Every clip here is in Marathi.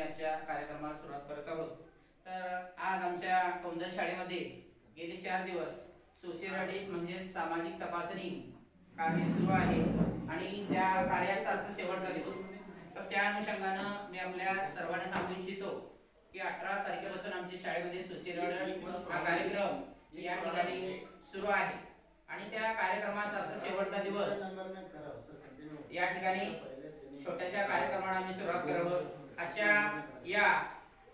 आजच्या कार्यक्रमाला सुरुवात करत आहोत। तर आज आमच्या कौंदल शाळेमध्ये गेले 4 दिवस सोशल ऑडिट म्हणजे सामाजिक तपासणी कार्य सुरू आहे आणि त्या कार्याचा आज शेवटचा दिवस। तर त्या अनुषंगाने मी आपल्या सर्वांना सांगू इच्छितो की 18 तारखेपासून आमच्या शाळेमध्ये सोशल ऑडिट हा कार्यक्रम या ठिकाणी सुरू आहे आणि त्या कार्यक्रमाचा आज शेवटचा दिवस। या ठिकाणी छोट्याशा कार्यक्रमाला आम्ही सुरुवात करत आहोत। आजच्या या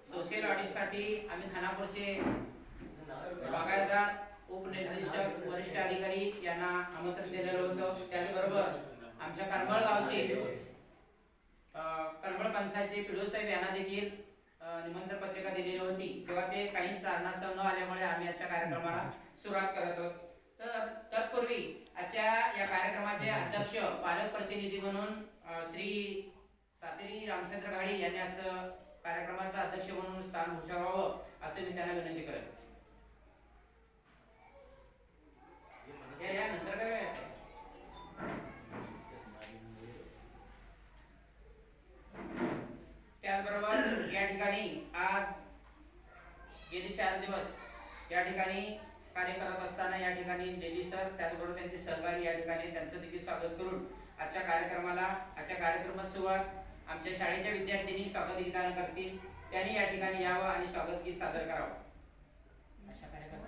सोशल ऑडिट साठी आम्ही खानापूरचे बागायतदार उपनिर्देशक वरिष्ठ अधिकारी यांना आमंत्रण दिलेलं होतं। त्याचबरोबर आमच्या करमळ गावचे करमळ पंचायतचे पीडीओ साहेब यांना देखील निमंत्रण पत्रिका दिलेली होती, तेव्हा ते काही कारणास्तव न आल्यामुळे आम्ही आजच्या कार्यक्रमाला सुरुवात करत आहोत। तर तत्पूर्वी आजच्या या कार्यक्रमाचे अध्यक्ष पालक प्रतिनिधी म्हणून श्री सातेरी रामचंद्र घाडी यांनी आज कार्यक्रमाचा अध्यक्ष म्हणून स्थान भूषवावं असे मी त्यांना विनंती करेन। या नंतर काय त्याचबरोबर या ठिकाणी आज गेली 4 दिवस या ठिकाणी कार्य करत असताना या ठिकाणी डेली सर त्याचबरोबर त्यांचे सहकारी या ठिकाणी त्यांचं देखील स्वागत करून आजच्या कार्यक्रमात सुरुवात आमच्या शाळेच्या विद्यार्थ्यांनी स्वागत गीताने करतील। त्यांनी या ठिकाणी यावं आणि स्वागत गीत सादर करावं। अशा कार्यक्रमात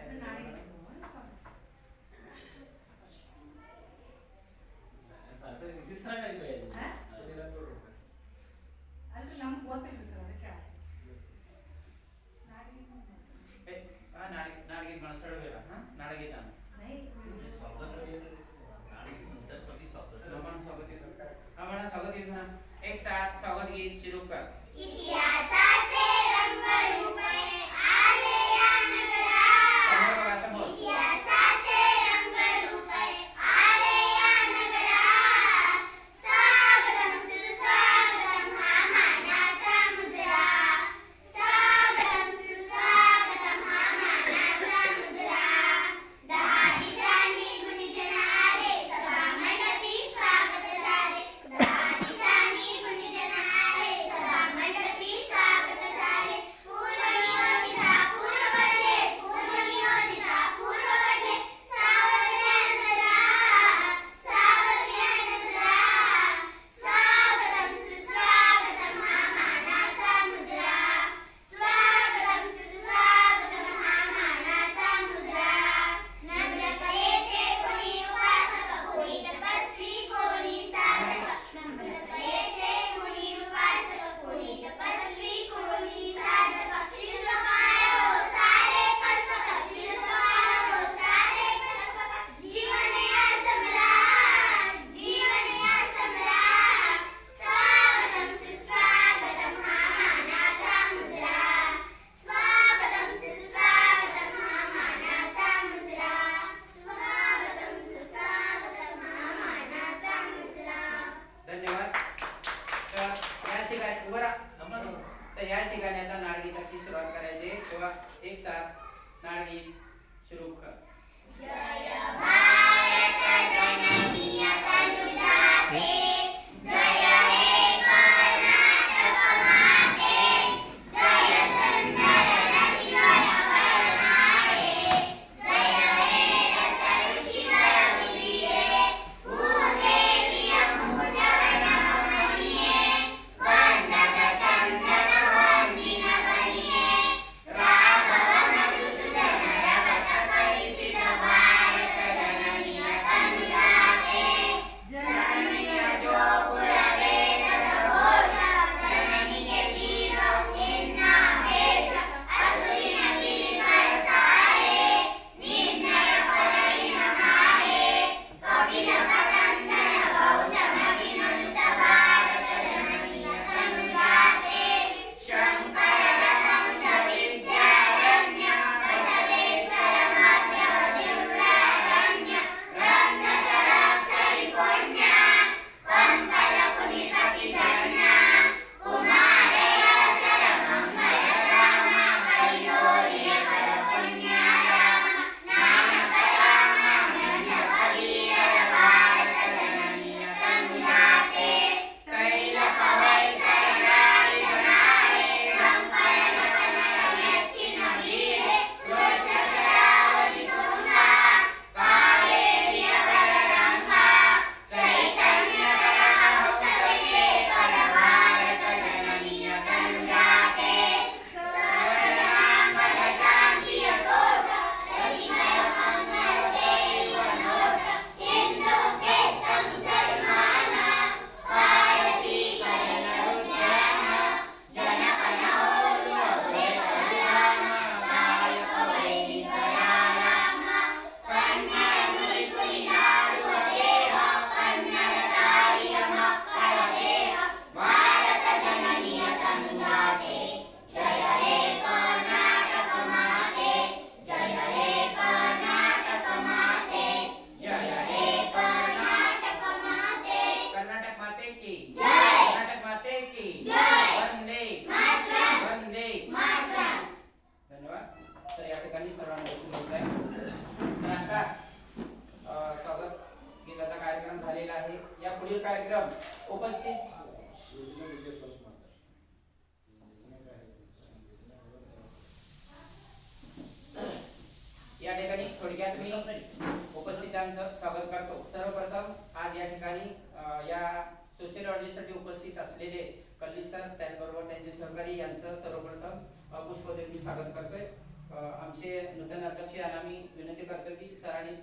एक साथ स्वागत गीत सुरू कर। इतिहासाचे रंग रूपे आले या नगरा, इतिहासाचे रंग रूपे आले या नगरा, स्वागतम सुस्वागतम हा मानाचा मुद्रा, स्वागतम सुस्वागतम हा मानाचा मुद्रा, 10 दिशांनी गुणीजन आले सभा मंडपी स्वागत झाले, 10 दिशांनी गुणीजन आले सभा मंडपी स्वागत झाले, पूर्व नियोजिता पूर्व घडले, पूर्व नियोजिता पूर्व घडले, सावध या नजरा, सावध या नजरा, स्वागतम सुस्वागतम हा मानाचा मुद्रा, स्वागतम सुस्वागतम हा मानाचा मुद्रा, नम्रतेचे कोणी उपासक कोणी तपस्वी कोणी साधक, नम्रतेचे कोणी उपासक कोणी तपस्वी कोणी साधक, शिल्पकार हो सारे कल्पक, शिल्पकार हो सारे कल्पक, जीवन या सम्राट, जीवन या सम्राट, स्वागतम सुस्वागतम हा मानाचा मुद्रा, स्वागतम सुस्वागतम हा मानाचा मुद्रा, स्वागतम सुस्वागतम हा मानाचा मुद्रा। धन्यवाद। तर या ठिकाणी उभा राहा। तर या ठिकाणी आता नाडगीताची सुरुवात करायची, तेव्हा एक साथ नाडगीत सुरू कर। जय भारत जननी तनुजाते, जय हे कर्नाटक माते, जय सुंदर नदीवर वर्णारे, जय हे रसऋषी वरवीरे, भूदेवी मुकुटवन मणिये, वंदत चंदन वंदिन बनिये, राघव मधुसूदन रवत परिचित भारत जननी तनुजाते, जननी सहकारी यांचं सर्वप्रथम पुष्पदेवी स्वागत करतोय. आमचे नूतन अध्यक्ष यांना मी विनंती करतो की सरांनी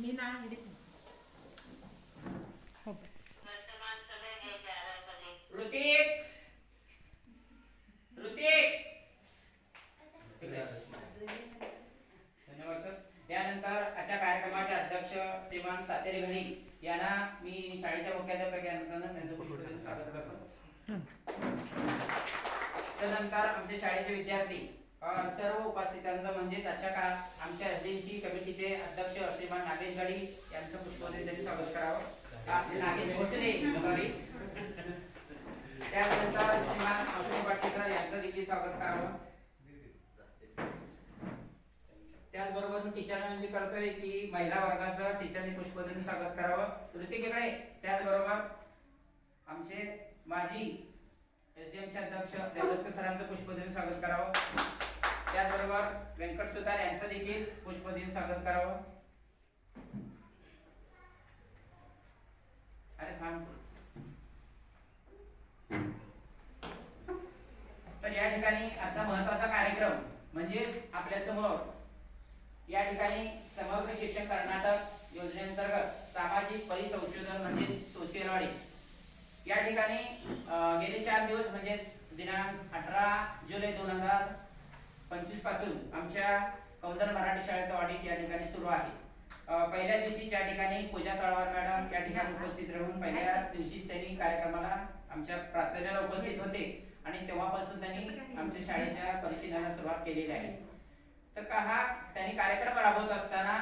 मी नाही ऋतिक धन्यवाद सर. त्यानंतर आजच्या कार्यक्रमाचे अध्यक्ष श्रीमान सातेरी घडी यांना मी शाळेच्या मुख्याध्यापक यांना त्यांचं पुष्पदेवी स्वागत करतो. त्यानंतर आमचे शाळेचे विद्यार्थी सर्व उपस्थितांचं म्हणजेच आमच्या एसडीएमसी कमिटीचे अध्यक्ष श्रीमान नागेश घडी यांचं पुष्पदेवी स्वागत करावं. नागेश भोसले सॉरी. त्यानंतर श्रीमान अशोक पाटील सर यांचं देखील स्वागत करावं. त्याचबरोबर मी टीचरना विनंती करतोय की महिला वर्गाचं टीचरनी पुष्पदेवी स्वागत करावं. ऋतिक इकडे. त्याचबरोबर आमचे माजी एसडीएमसी अध्यक्ष देवदत्त सरांचं पुष्पदेवी स्वागत करावं. त्याचबरोबर व्यंकट सुतार यांचं देखील पुष्पदेवी स्वागत करावं. अरे थांब. तर या ठिकाणी आजचा महत्त्वाचा कार्यक्रम म्हणजे आपल्या समोर या ठिकाणी समग्र शिक्षण कर्नाटक योजनेअंतर्गत सामाजिक परिसंशोधन म्हणजे सोशियल ऑडिट या ठिकाणी गेले 4 दिवस म्हणजे दिनांक 18 जुलै 2025 पासून आमच्या कौंदर मराठी शाळेचं ऑडिट या ठिकाणी सुरू आहे. पहिल्या दिवशी ज्या ठिकाणी पूजा तळवार मॅडम या ठिकाणी उपस्थित राहून पहिल्या दिवशीच त्यांनी कार्यक्रमाला आमच्या प्रार्थनेला उपस्थित होते आणि तेव्हापासून त्यांनी आमच्या शाळेच्या परिशीलनाला सुरुवात केलेली आहे. तर त्यांनी कार्यक्रम राबवत असताना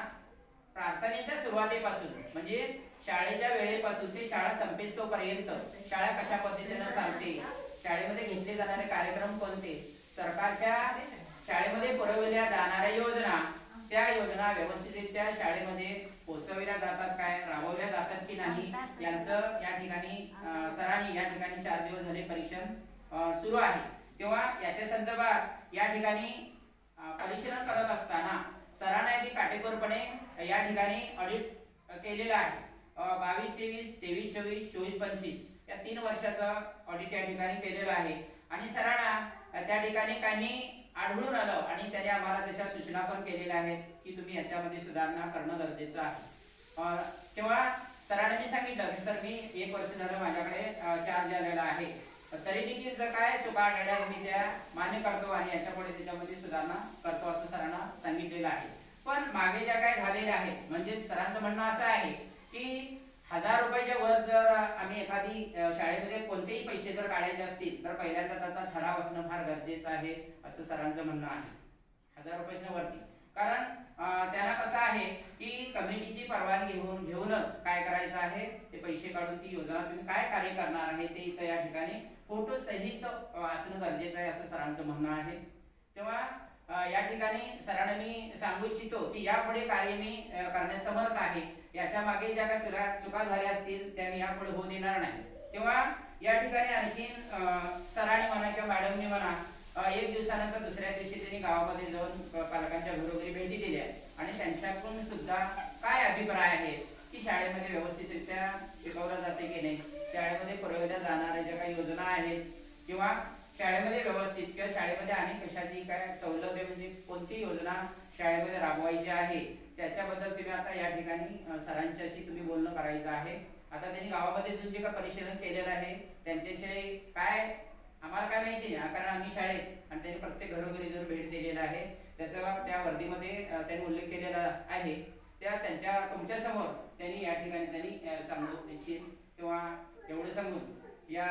प्रार्थनेच्या सुरुवातीपासून म्हणजे शाळेच्या वेळेपासून ते शाळा संपेस्तोपर्यंत शाळा कशा पद्धतीने चालते, शाळेमध्ये घेतले जाणारे कार्यक्रम कोणते, सरकारच्या शाळेमध्ये पुरवल्या जाणाऱ्या योजना त्या योजना व्यवस्थितरित्या शाळेमध्ये पोहोचवल्या जातात काय, राबवल्या जातात की नाही यांचं या ठिकाणी सरांनी या ठिकाणी 4 दिवस झाले परीक्षण सुरू आहे. तेव्हा याच्या संदर्भात या ठिकाणी परिशीलन करत असताना सरांनी काटेकोरपणे या ठिकाणी ऑडिट केलेलं आहे. 22-23, 23-24, 24-25 या 3 वर्षाचं ऑडिट या ठिकाणी केलेलं आहे आणि सरांना त्या ठिकाणी काही आढळून आलं आणि त्याने आम्हाला तशा सूचना पण केलेल्या आहेत की तुम्ही याच्यामध्ये सुधारणा करणं गरजेचं आहे. तेव्हा सरांनी मी सांगितलं की सर मी 1 वर्ष झालं माझ्याकडे चार्ज आलेला आहे, तरी देखील जर काय चुका आढळल्या मी त्या मान्य करतो आणि याच्यापुढे त्याच्यामध्ये सुधारणा करतो असं सरांना सांगितलेलं आहे. पण मागे ज्या काय झालेल्या आहेत म्हणजे सरांचं म्हणणं असं आहे की 1000 रुपयाच्या वर जर आम्ही एखादी शाळेमध्ये कोणतेही पैसे जर काढायचे असतील तर पहिल्यांदा त्याचा ठराव असणं फार गरजेचं आहे असं सरांचं म्हणणं आहे. 1000 रुपयाच्या वरती कारण त्यांना कसं आहे की कमिटीची परवानगी घेऊनच काय करायचं आहे ते पैसे काढून ती योजना तुम्ही काय कार्य करणार आहे ते इथं या ठिकाणी फोटो सहित असणं गरजेचं आहे असं सरांचं म्हणणं आहे. तेव्हा या ठिकाणी सरांना मी सांगू इच्छितो की यापुढे कार्य मी करण्यास समर्थ आहे. याच्या मागे ज्या काही चुका झाल्या असतील त्या मी यापुढे होऊ देणार नाही. तेव्हा या ठिकाणी आणखीन सरांनी म्हणा किंवा मॅडमनी म्हणा 1 दिवसानंतर दुसऱ्या दिवशी त्यांनी गावामध्ये जाऊन पालकांच्या घरोघरी भेटी दिल्या आणि त्यांच्याकडून सुद्धा काय अभिप्राय आहेत की शाळेमध्ये व्यवस्थितरित्या शिकवलं जाते की नाही, शाळेमध्ये पुरवल्या जाणाऱ्या ज्या काही योजना आहेत किंवा शाळेमध्ये व्यवस्थित किंवा शाळेमध्ये अनेक कशाची काय सवलत म्हणजे कोणती योजना शाळेमध्ये राबवायची आहे त्याच्याबद्दल तुम्ही आता या ठिकाणी सरांच्याशी तुम्ही बोलणं करायचं आहे. आता त्यांनी गावामध्ये जे काय परिशीलन केलेलं आहे त्यांच्याशी काय आम्हाला काय माहिती नाही कारण आम्ही शाळेत आणि त्यांनी प्रत्येक घरोघरी जर भेट दिलेला आहे त्याचा त्या वर्दीमध्ये त्यांनी उल्लेख केलेला आहे. त्या तुमच्या समोर त्यांनी या ठिकाणी त्यांनी सांगू इच्छित किंवा एवढं सांगून या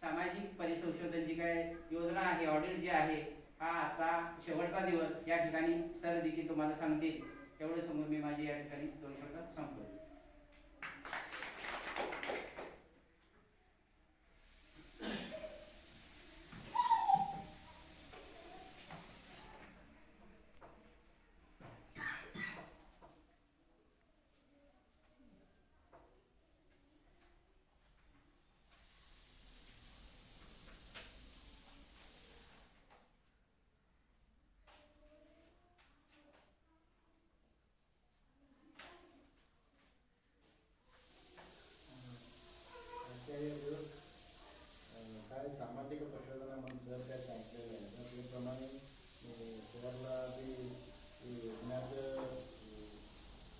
सामाजिक परिसंशोधन जी काय योजना आहे ऑडिट जी आहे हा आजचा शेवटचा दिवस या ठिकाणी सर देखील तुम्हाला सांगतील एवढं सांगून मी माझी या ठिकाणी 2 शब्द संपतो. शहराला बी योजनाचं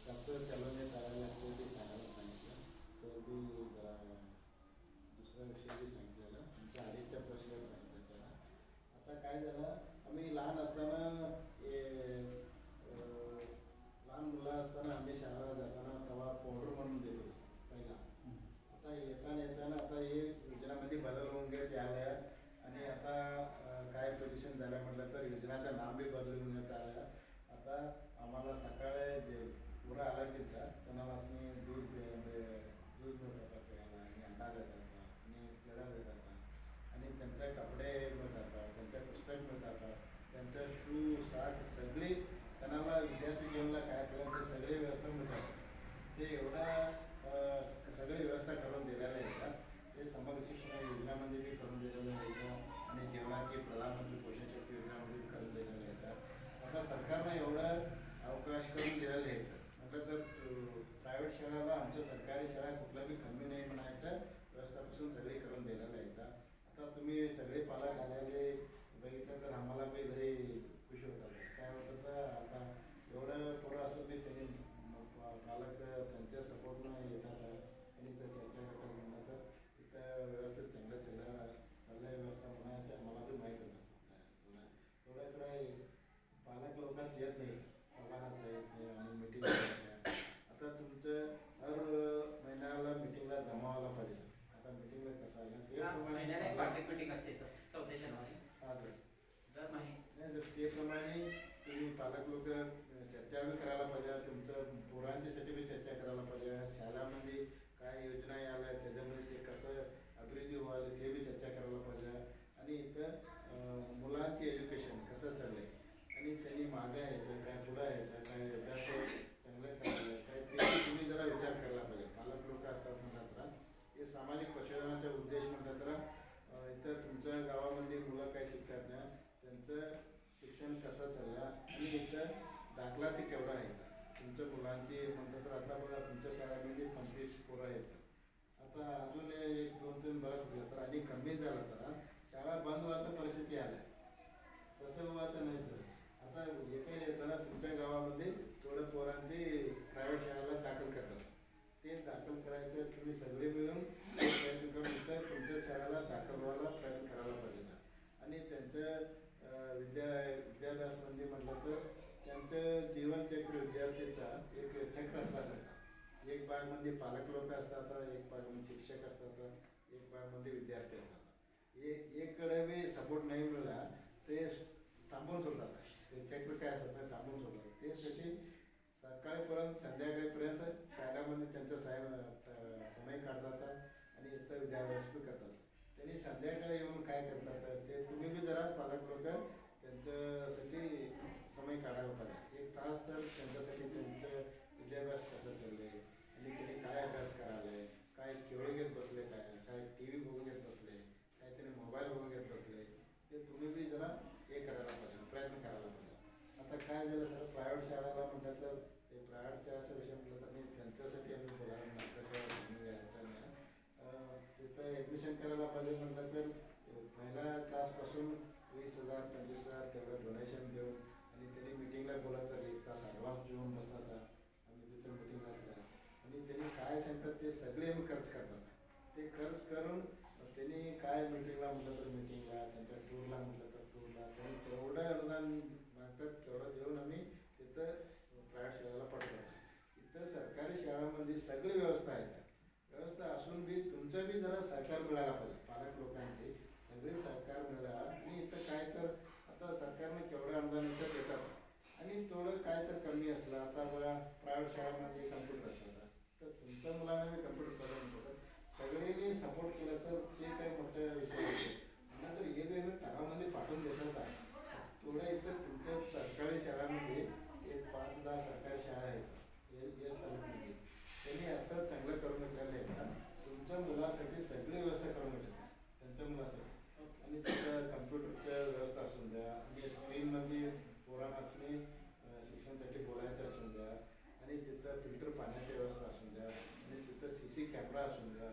कसं चालवण्यात आलं लागतं ते सांगायला सांगितलं. सर बी जरा दुसरा विषय बी सांगितलेला तुमच्या आधीच्या प्रश्नात सांगितलं त्याला. आता काय झालं, आम्ही लहान असताना लहान मुलं असताना आम्ही शाळेला जाताना तेव्हा पावडर म्हणून देत होतो पहिला. आता येताना आता हे योजनामध्ये बदल होऊन गेले आल्या आणि आता काय पोझिशन झालं म्हटलं तर योजनाचं नाव बी बदलवण्यात आलं. आता आम्हाला सकाळी जे पुरा आला की त्यांना दूध मिळतात प्यायला आणि अंडा देतात आणि केळं देतात आणि त्यांचे कपडे मिळतात, त्यांच्या पुस्तक मिळतात, त्यांच्या शू साक सगळी त्यांना विद्यार्थी जीवनाला काय करायचं ते सगळे व्यवस्था मिळतात. ते एवढा सगळी व्यवस्था करून दिलेल्या आहेत. ते समग्र शिक्षण योजनामध्ये बी करून दिलेलं आहेत आणि जेवणाची प्रधानमंत्री पोषण शक्ती योजनामध्ये बी करून दिलेले आहेत. आता सरकारनं एवढं अवकाश करून दिलेले आहेत म्हटलं तर प्रायव्हेट शाळेला आमच्या सरकारी शाळा कुठला बी कमी नाही म्हणायचं व्यवस्थापासून सगळी करून दिलेलं आहेत. आता तुम्ही सगळे पालक आलेले बघितलं तर आम्हाला बी लई खुश होतात. काय होतं तर आता एवढं पोरं असून बी त्यांनी पालक त्यांच्या सपोर्टनं येतात आणि त्या चर्चा करतात म्हणलं तर इथं व्यवस्थित चांगल्या व्यवस्था म्हणायच्या मला बी माहीत होतं. थोडं काय पालक लोकांत येत नाही, सभानात येत नाही आणि मिटिंग येत नाही. आता तुमचं हर महिन्याला मिटिंगला जमावायला पाहिजे. आता मिटिंगला कसं आलं महिन्याला कॉन्टॅक्ट मीटिंग असते सर चौथ्या शनिवारी. हां सर दर महिने नाही जर त्याप्रमाणे तुम्ही पालक लोक चर्चा बी करायला पाहिजे. तुमचं पोरांच्यासाठी बी चर्चा करायला पाहिजे. शाळामध्ये काय योजना आल्या त्याच्यामध्ये ते कसं अभिवृद्धी व्हायला ते बी चर्चा करायला पाहिजे. आणि इथं मुलांची एज्युकेशन कसं चाललं आहे आणि त्यांनी मागे आहेत काय पुढं आहेत काय अभ्यास चांगलं करायला काय ते तुम्ही जरा विचार करायला पाहिजे. पालक लोक असतात म्हणतात तर हे सामाजिक प्रचोदनाचा उद्देश म्हणतात तर इथं तुमच्या गावामध्ये मुलं काय शिकतात ना त्यांचं शिक्षण कसं चाललं आणि इथं दाखला ते केवढा आहे तुमच्या मुलांची म्हणतात तर आता बघा तुमच्या शाळेमध्ये 25 पोरं आहेत. आता अजून 1-2-3 बरं झालं तर आणि कमी झालं तर शाळा बंद व्हायचं परिस्थिती आल्या. तसं व्हायचं नाही तर आता येताना तुमच्या गावामध्ये थोडं पोरांची प्रायव्हेट शाळेला दाखल करतात. ते दाखल करायचं तुम्ही सगळे मिळून प्रयत्न करून इथं तुमच्या शाळेला दाखल व्हायला प्रयत्न करायला पाहिजे. आणि त्यांचं विद्याभ्यासमध्ये म्हटलं तर त्यांचं जीवनचक्र विद्यार्थीचा एक चक्र असल्यासारखं एक भागमध्ये पालक लोक असतात, एक भागमध्ये शिक्षक असतात, एक भागमध्ये विद्यार्थी असतात. एककडे बी सपोर्ट नाही मिळाला ते थांबून सोडतात. ते चक्र काय असतात थांबून सोडतात. त्यासाठी सकाळीपर्यंत संध्याकाळीपर्यंत शाळेमध्ये त्यांचा समय काढतात आणि इथं विद्याभ्यास बी करतात. त्यांनी संध्याकाळी येऊन काय करतात ते तुम्ही बी जरा पालक लोक त्यांच्यासाठी समय काढायला पाहिजे. 1 तास तर त्यांच्यासाठी त्यांचं विद्याभ्यास कसं चाललं आहे आणि त्यांनी काय अभ्यास करायला आहे, काय खेळ घेत बसले, काय TV बघून घेत बसले, काय त्यांनी मोबाईल बघून घेत बसले ते तुम्ही बी जरा हे करायला पाहिजे, प्रयत्न करायला पाहिजे. आता काय झालं सर प्रायव्हेट शाळेला म्हटलं तर ते प्रायव्हेटच्या असं विषय म्हटलं तर मी त्यांच्यासाठी आम्ही बोलायला नंतर तिथं ॲडमिशन करायला पाहिजे म्हटलं तर पहिल्या क्लासपासून 20,000 25,000 तेवढं डोनेशन देऊन आणि त्यांनी मिटिंगला बोला तर 1 तास ॲडव्हान्स घेऊन बसतात. आम्ही तिथं मिटिंगला असतात आणि त्यांनी काय सांगतात ते सगळे आम्ही खर्च करतात. ते खर्च करून त्यांनी काय मिटिंगला म्हटलं तर मिटिंगला, त्यांच्या टूरला म्हटलं तर टूरला त्यांनी तेवढं अनुदान मागतात तेवढं देऊन आम्ही तिथं प्रायव्हेट शाळेला पाठवतो. इथं सरकारी शाळांमध्ये सगळी व्यवस्था आहे. व्यवस्था असून बी तुमचं बी जरा सहकार मिळायला पाहिजे. पालक लोकांचे सगळे सहकार मिळाला आणि इथं काय तर आता सरकारने केवढं अनुदान इथं देतात आणि थोडं काय तर कमी असलं. आता बघा प्रायव्हेट शाळांमध्ये कम्प्युटर असतात तर तुमच्या मुलांना बी कम्प्युटर करून देतात. सगळ्यांनी सपोर्ट केलं तर ते काही मोठा विषय नाही. म्हणून तर हे वेगळं टाळामध्ये पाठवून देतात. थोडं इथं तुमच्या सरकारी शाळांमध्ये 5-10 सरकारी शाळा आहेत एस तालुक्यामध्ये त्यांनी असं चांगलं करून घेतलेलं आहे का तुमच्या मुलासाठी सगळी व्यवस्था करून घेतली त्यांच्या मुलासाठी. आणि तिथं कम्प्युटरच्या व्यवस्था असून द्या आणि स्क्रीनमध्ये पोरांना शिक्षणासाठी बोलायचं असून द्या आणि तिथं फिल्टर पाण्याची व्यवस्था असून द्या आणि तिथं CC कॅमेरा असून द्या.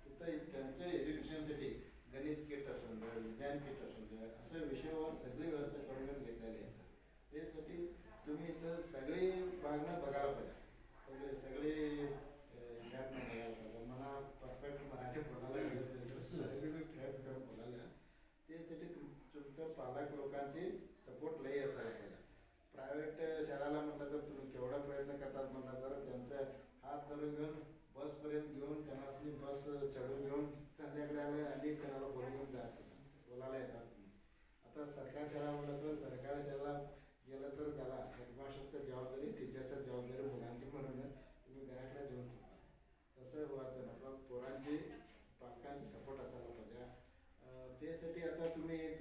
तिथं त्यांच्या एज्युकेशनसाठी गणित किट असून द्या, विज्ञान किट असून द्या, असं विषयावर सगळी व्यवस्था करून घेतलेली आहे. त्यासाठी तुम्ही इथं सगळे भागणं बघायला पाहिजे. सगळे ह्यात बघायला पाहिजे. मला परफेक्ट मराठी बोलायला येत नाही, तरी मी प्रयत्न करून बोलायला. त्यासाठी तुमचं पालक लोकांची सपोर्ट लई असायला पाहिजे. प्रायव्हेट शाळेला म्हटलं तर तुम्ही केवढा प्रयत्न करतात म्हटलं तर त्यांचं हात धरून घेऊन बसपर्यंत घेऊन त्यांना बस चढून घेऊन संध्याकाळी आले आणि त्यांना बोलवून जात बोलायला येतात. आता सरकार शाळा म्हटलं तर सरकारी शाळेला गेलं तर त्याला हेडमास्टरची जबाबदारी, टीचरची जबाबदारी मुलांची म्हणून तुम्ही घराकडे घेऊन शकता. तसं व्हायचं ना, पण पोरांची पालकांची सपोर्ट असायला पाहिजे. त्यासाठी आता तुम्ही एक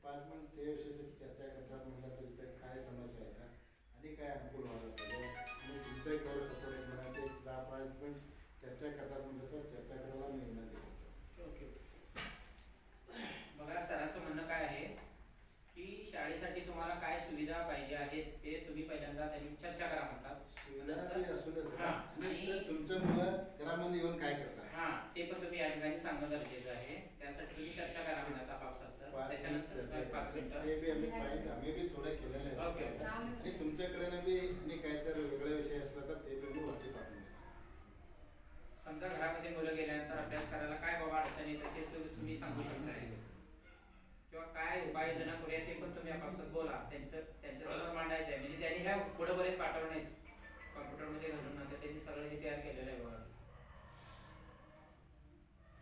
5 मिनिट त्या विषयासाठी चर्चा करता म्हटलं तर इथं काय समस्या येतात आणि काय अनुकूल व्हायला पाहिजे आणि तुमचं केवढं सपोर्ट आहे म्हणा ते 10-5 मिनिट चर्चा करतात म्हटलं तर चर्चा करायला मी विनंती करतो. ओके. बघा सरांचं म्हणणं काय आहे की शाळेसाठी तुम्हाला काय सुविधा पाहिजे आहेत ते तुम्ही पहिल्यांदा त्यांनी चर्चा करा म्हणतात. सुविधा बी असू दे सर. हां, आणि आणि इथं तुमचं मुलं घरामध्ये येऊन काय करतात हा ते पण तुम्ही या ठिकाणी सांगणं गरजेचं आहे. त्यासाठी तुम्ही चर्चा करा म्हणतात आपापसात सर. त्याच्यानंतर 5 मिनिटं ते बी आम्ही पाहिजे, आम्ही बी थोडं केलेलं आहे. ओके. आणि तुमच्याकडे बी आणि काहीतरी वेगळा विषय असला तर ते बी वरती पाठवून द्या. समजा घरामध्ये मुलं गेल्यानंतर अभ्यास करायला काय बाबा अडचणी येत असेल तर तुम्ही सांगू शकता किंवा काय उपाययोजना करूया ते पण तुम्ही आपापसात बोला. त्यांच्यासमोर मांडायचं आहे म्हणजे त्यांनी ह्या पुढे बरेच पाठवलं नाहीत कॉम्प्युटरमध्ये घालून नंतर त्यांनी सगळं हे तयार केलेलं आहे. बघा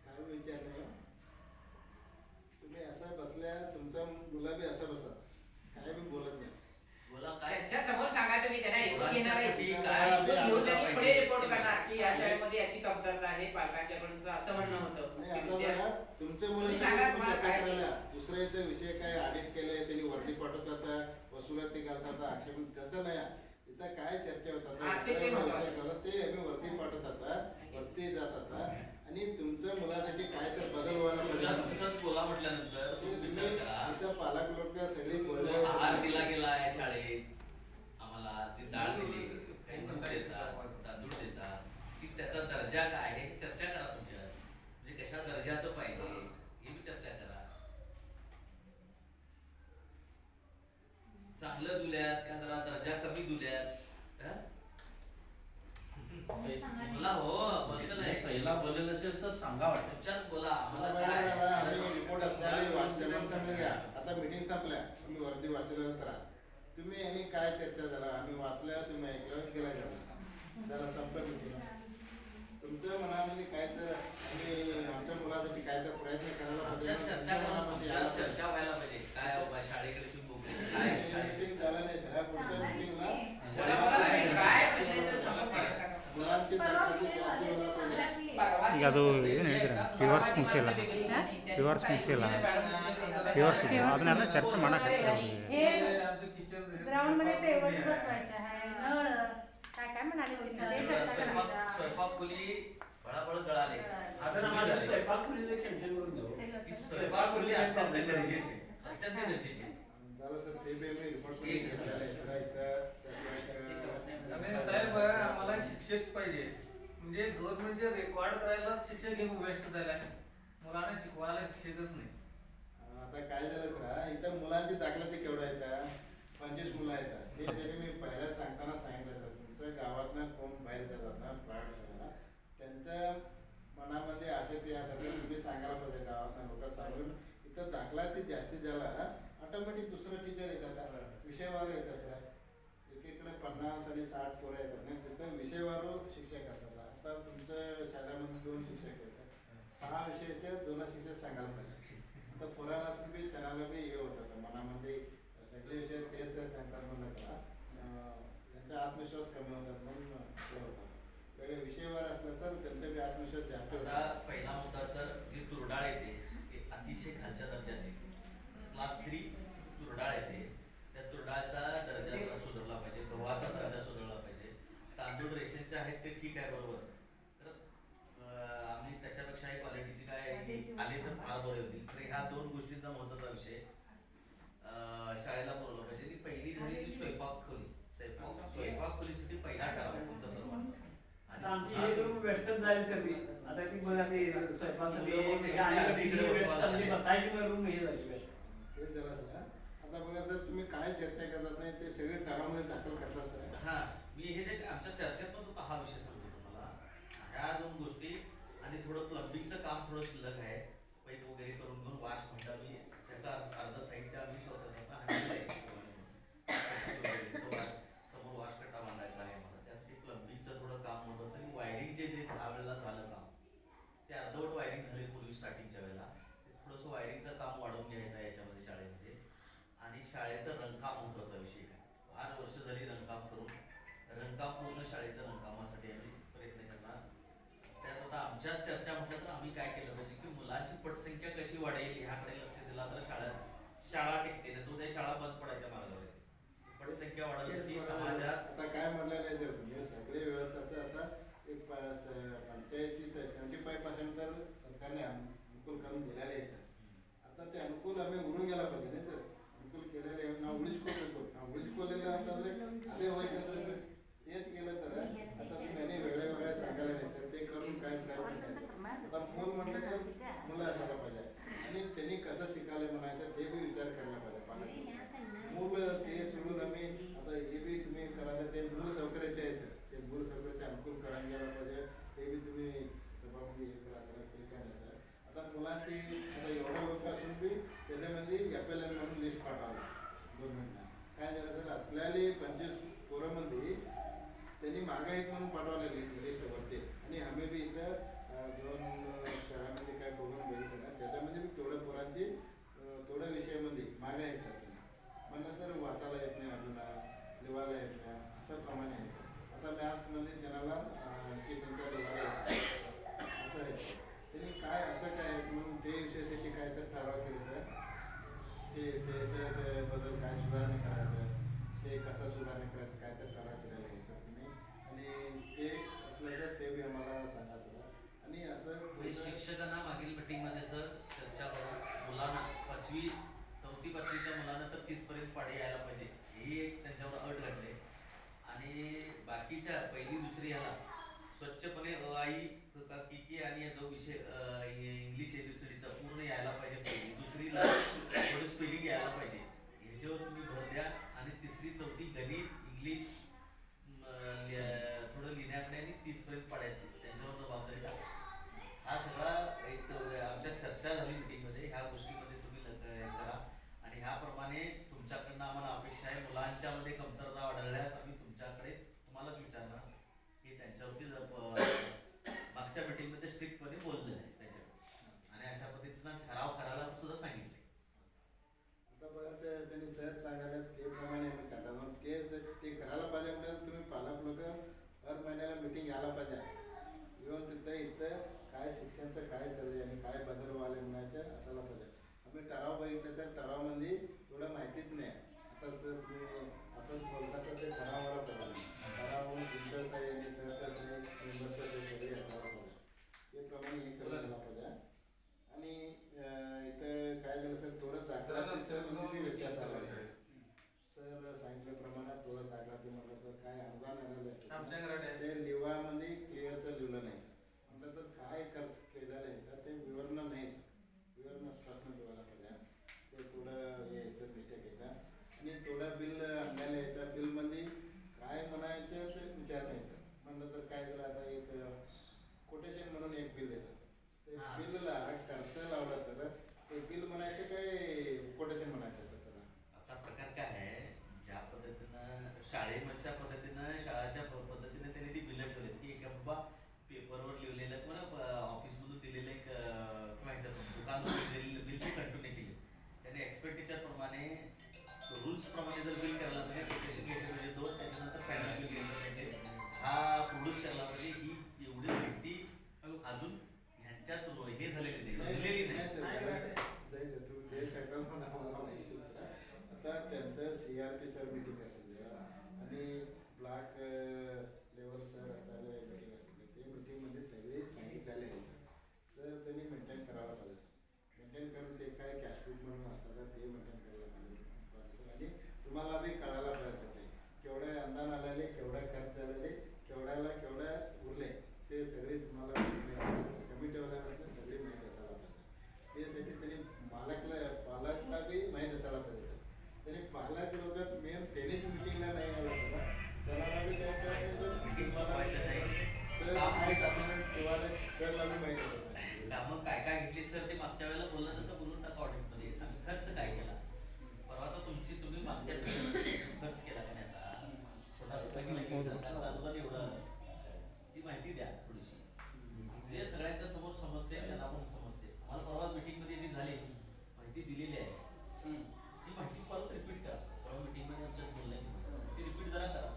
काय विचार नाही. तुम्ही असं बसल्या, तुमचा मुलं बी असं बसतात, काय बी बोलत नाही. बोला काय त्यांच्या समोर सांगा तुम्ही त्यांना ऐकून घेणार आहे. मुलांसाठी काय घेऊन त्यांनी पाहिजे? पुढे रिपोर्ट करणार की या शाळेमध्ये याची कमतरता आहे पालकांच्याकडून असं म्हणणं होतं. आणि आता बघा तुमच्या मुलांसाठी सांगा तुम्ही तुम्हाला चर्चा काय करायला दुसऱ्या इथे विषय काय ऑडिट केले त्यांनी वरती पाठवतात, वसुलाती घालतात, आक्षेप तसं नाही. इथं काय चर्चा होतात हा, ते महत्त्वाचं. ते आम्ही वरती पाठवतात, वरती जातात आणि तुमच्या मुलासाठी काय तर बदल व्हायला पाहिजे. तुमचं बोला म्हटल्यानंतर ते तुम्ही तुम्ही विचार करा. इथं पालक लोक सगळी जो बोलले आहार दिला गेला आहे शाळेत, आम्हाला जी डाळ दिली, काही दूध देतात, तांदूळ देतात, की त्याचा दर्जा काय आहे चर्चा करा तुमच्या. म्हणजे कशा दर्जाचं पाहिजे हे बी चर्चा करा. चांगलं दुल्यात का जरा दर्जा कमी दुल्यात बोला. हो बोलतं नाही पहिला बोललेलं असेल तर सांगा वाटतं. तुमच्यात बोला. मला आम्हाला बघा काय बाबा, आम्ही रिपोर्ट असणारे वाचले पण समजून घ्या. आता मीटिंग संपल्या, तुम्ही वरती वाचलं तर तुम्ही आणि काय चर्चा झाला आम्ही वाचल्या, तुम्ही ऐकलं गेला जरा संपलं मीटिंग. तुमच्या मनामध्ये काय तर आम्ही आमच्या मुलासाठी काय तर प्रयत्न करायला पाहिजे. आमच्यात चर्चा तुमच्या करा. मनामध्ये आमच्यात यायला चर्चा व्हायला पाहिजे. काय बाबा शाळेकडे तुम्ही बघू काय शाळेत मीटिंग झालं नाही सर. पुढच्या मीटिंगला काय प्रश्न आहे तर सांगा मला. मुलांची तक्रारी जास्त व्हायला पाहिजे. ಈಗ ಅದು ಏನು ಹೇಳಿದ್ರೆ ವ್ಯೂವರ್ಸ್ ಮುಗಿಸಿಲ್ಲ ವ್ಯೂವರ್ಸ್ ಮುಗಿಸಿಲ್ಲ ವ್ಯೂವರ್ಸ್ ಅದನ್ನೆಲ್ಲ ಚರ್ಚೆ ಮಾಡೋಕೆ हे ग्राउंड मध्ये पेवर्स बसवायचे आहे, नळ काय काय म्हणाले होते ते चर्चा करायचं. स्वयंपाक खोली बळाबळ गळाले. स्वयंपाक खोलीचं एक सेक्शन करून देऊ. ती स्वयंपाक खोली अत्यंत गरजेची आहे. अत्यंत गरजेची आहे. झालं सर, ते बी आम्ही रिपोर्ट घेतलेलं आहे. आणि साहेब आम्हाला एक शिक्षक पाहिजे. म्हणजे गव्हर्नमेंटचे रेकॉर्ड करायला शिक्षक हे वेस्ट झाला आहे. मुलांना शिकवायला शिक्षकच नाही. आता काय झालं सर, इथं मुलांची दाखला ते केवढा येतात, 25 मुलं येतात. त्यासाठी मी पहिल्या सांगताना सांगितलं सर, तुमच्या गावातनं कोण बाहेर जातात ना प्रायव्हेट शाळेला, त्यांच्या मनामध्ये असे ते असं तुम्ही सांगायला पाहिजे. गावातनं लोक सांगून इथं दाखला ते जास्तीत झाला ऑटोमॅटिक दुसरं टीचर येतात, विषयवार येतात सर. एकीकडे 50 आणि 60 पोरं येतात नाही, तिथं विषयवारू शिक्षक असतात. आता तुमच्या शाळेमध्ये 2 शिक्षक येतात, 6 विषयाचे 2 शिक्षक सांगायला पाहिजे. तर पोराला असं बी त्यांना बी हे होतं मनामध्ये सगळे विषय तेच सांगतात म्हणलं का त्यांचा आत्मविश्वास कमी होतात म्हणून हे होतं. विषयवार असलं तर त्यांचा बी आत्मविश्वास जास्त आता होता. पहिला मुद्दा सर, जी तुरडाळ येते ते अतिशय खालच्या दर्जाची क्लास 3 तुरडाळ येते. त्या तुरडाळचा दर्जा जरा सुधारला पाहिजे, गव्हाचा दर्जा सुधारला पाहिजे. तांदूळ रेशनचे आहेत ते ठीक आहे बरोबर, तर आम्ही त्याच्यापेक्षाही क्वालिटीची काय आले तर फार बरे होतील. तर ह्या 2 गोष्टींचा महत्त्वाचा विषय शाळेला बोलवलं पाहिजे. ती पहिली झाली जी स्वयंपाक खोली. स्वयंपाक खोलीसाठी पहिला ठराव तुमचा सर्वांचा. आता आमची हे रूम वेस्टच जाईल सर ती. आता ती बघा ते स्वयंपाकसाठी बसायची रूम हे झाली वेस्ट. तेच झालं सर. आता बघा सर, तुम्ही काय चर्चा करतात नाही रंगकाम पूर्ण शाळेचं रंगकामासाठी आम्ही प्रयत्न करणार. त्यात आता आमच्यात चर्चा म्हटलं तर आम्ही काय केलं पाहिजे की मुलांची पटसंख्या कशी वाढेल ह्याकडे लक्ष दिला तर शाळा टिकते ना, तो त्या शाळा बंद पडायच्या मार्गावर आहे. पटसंख्या वाढवण्यासाठी समाजात आता काय म्हटलं नाही जर तुम्ही सगळे व्यवस्थाचं आता एक 75% तर सरकारने अनुकूल करून दिलेलं आहे. आता ते अनुकूल आम्ही उडून गेला पाहिजे नाही तर अनुकूल केलेले ನಾವು ಉಳಿಸ್ಕೋಬೇಕು. ನಾವು ಉಳಿಸ್ಕೊಳ್ಳಿಲ್ಲ ಅಂತಂದ್ರೆ ಅದೇ ಹೋಯ್ತಂದ್ರೆ तेच केलं तर आता तुम्ही वेगळ्या सांगायला नाही सर ते करून काय प्रयत्न करायचं. आता मूल म्हटलं तर मुलं असायला पाहिजे आणि त्यांनी कसं शिकायला म्हणायचं ते बी विचार करायला पाहिजे पालक. मूल ते सोडून आम्ही आता हे बी तुम्ही करायला ते मूल सौकर्याचे यायचं ते मूल सौकर्याचे अनुकूल करायला गेला पाहिजे ते बी तुम्ही सभामध्ये हे करा सर ते काय नाही सर. आता मुलांची आता एवढं लोक असून बी त्याच्यामध्ये FLN म्हणून लिस्ट पाठवली गव्हर्नमेंटला. काय झालं सर असलेली 25 पोरांमध्ये त्यांनी मागाईत म्हणून पाठवलेली लिस्टवरती आणि आम्ही बी इथं 2 शाळांमध्ये काय प्रोग्राम बघितले ना त्याच्यामध्ये बी तेवढ्या पोरांची थोड्या विषयामध्ये मागायचं म्हणलं तर वाचायला येत नाही अजून लिवायला येत नाही असं प्रमाणे आहे. आता मॅथ्समध्ये त्यांना आणखी संख्या लिवायला असं आहे. त्यांनी काय असं काय म्हणून ते विषयासाठी काय तर ठराव केले सर ते त्याच्याबद्दल काय सुधारणा करायचं ते कसं सुधारणा करायचं काय तर ठराव केलेला आहे सर तुम्ही आणि ते असलं तर ते बी आम्हाला सांगा सर. आणि असं शिक्षकांना मागील मीटिंगमध्ये सर चर्चा करून मुलांना 4वी-5वीच्या मुलांना तर 30 पर्यंत पाढे यायला पाहिजे ही एक त्यांच्यावर अट घातली आणि बाकीच्या 1ली-2री ह्याला स्वच्छपणे आई की आणि याचा विषय इंग्लिश ABCDचा पूर्ण यायला पाहिजे. 1ली-2रीला थोडी स्पेलिंग यायला पाहिजे ह्याच्यावर तुम्ही भर द्या आणि 3री-4थी गणित इंग्लिश थोडं लिहिण्याकडे आणि 30 पर्यंत पाडायचे त्यांच्यावर जबाबदारी टाका. हा सगळा एक आमच्यात चर्चा झाली मीटिंगमध्ये. ह्या गोष्टीमध्ये तुम्ही करा आणि ह्याप्रमाणे तुमच्याकडनं आम्हाला अपेक्षा आहे. मुलांच्यामध्ये कमतरता आढळल्यास आम्ही तुम्हालाच विचारणार की त्यांच्यावरती मागच्या मीटिंगमध्ये स्ट्रिक्टपणे बोललेलं आहे त्याच्यावर आणि अशा पद्धतीचा ठराव करायला सुद्धा सांगितले. आता बघा त्यांनी सहज सांगायला ते प्रमाणे आम्ही करता म्हणून ते करायला पाहिजे म्हणजे तुम्ही पालक लोक हर महिन्याला मीटिंग घ्यायला पाहिजे येऊन तिथं इथं काय शिक्षणाचं काय चाललंय आणि काय बदल व्हायला म्हणायचं असायला पाहिजे. आम्ही ठराव बघितलं तर ठरावामध्ये थोडं माहितीच नाही. आता सर तुम्ही असंच बोलता तर ते ठरावाला पाहिजे ठराव तुमचंच आहे आणि सहजच आहे मेंबरचंच आहे तरी असायला पाहिजे ते प्रमाणे हे करायला पाहिजे. आणि इथं काय झालं सर थोडं दाखला व्यत्यास आला सर सांगितल्याप्रमाणे थोडं दाखला ते म्हटलं तर काय अनुदान आलेलं ते लिवामध्ये क्लिअरचं लिहिलं नाही सर म्हटलं तर काय खर्च केलेलं आहे तर ते विवरण नाही सर विवरण स्पष्ट लिवायला पाहिजे. ते थोडं यायचं मिस्टेक येतं आणि थोडं बिल आणलेलं येतं बिलमध्ये काय म्हणायचं ते विचार नाही सर म्हटलं तर काय झालं आता एक कोटेशन म्हणून एक बिल येतं ते बिलला खर्च लावला तर ते बिल म्हणायचं काय कोटेशन म्हणायचं सर त्याला. आता प्रकार काय आहे ज्या पद्धतीनं शाळेच्या पद्धतीनं शाळाच्या पद्धतीनं त्यांनी ती बिलं ठेवली की एक बाबा पेपरवर लिहिलेलं किंवा ऑफिसमधून दिलेलं एक किंवा ह्याच्यातून दुकानमधून दिलेलं बिल ते कंटिन्यू केले. त्याने एक्सपेक्टेचरप्रमाणे रूल्सप्रमाणे जर बिल करायला पाहिजे कोटेशन घेतलं पाहिजे 2 त्याच्यानंतर फायनान्स बिल घेतलं पाहिजे हा प्रोड्यूस करायला पाहिजे. ही एवढी माहिती अजून ह्यांच्यात हे झालेली नाही आता त्यांचं CRP सर मीटिंग असेल आणि ब्लॉक लेवल सर असलेले मीटिंग असेल ते मीटिंगमध्ये सगळे सांगितलेले आहेत सर त्यांनी मेंटेन करायला पाहिजे. मेंटेन करून ते काय कॅशबुक म्हणून असतात ते मेंटेन करायला पाहिजे आणि तुम्हाला बी कळायला पाहिजे ते केवढे अनुदान आलेले केवढे खर्च झालेले केवढ्याला केवढ्या उरले ते सगळे तुम्हाला कमिटीवाल्यापासून सगळी माहिती असायला पाहिजे. त्यासाठी त्यांनी पालकला बी माहीत असायला पाहिजे सर. त्यांनी पालक लोकच मेन त्यांनीच मिटिंगला नाही आला त्याला बी काय सर माहीत असलं किंवा सरला बी माहीत असतं मग काय घेतली सर ते मागच्या वेळेला बोललं तसं बोलून टाका ऑडिटमध्ये आम्ही खर्च काय केला परवाचा तुम्ही मागच्या खर्च केला का नाही आता छोटासा अनुदान एवढं ती माहिती द्या थोडीशी जे सगळ्यांच्या समोर समजते त्यांना पण समजते. आम्हाला परवा मीटिंगमध्ये जी झाली माहिती दिलेली आहे ती माहिती परत रिपीट करा. परवा मीटिंगमध्ये आमच्यात बोललं ती रिपीट जरा करा.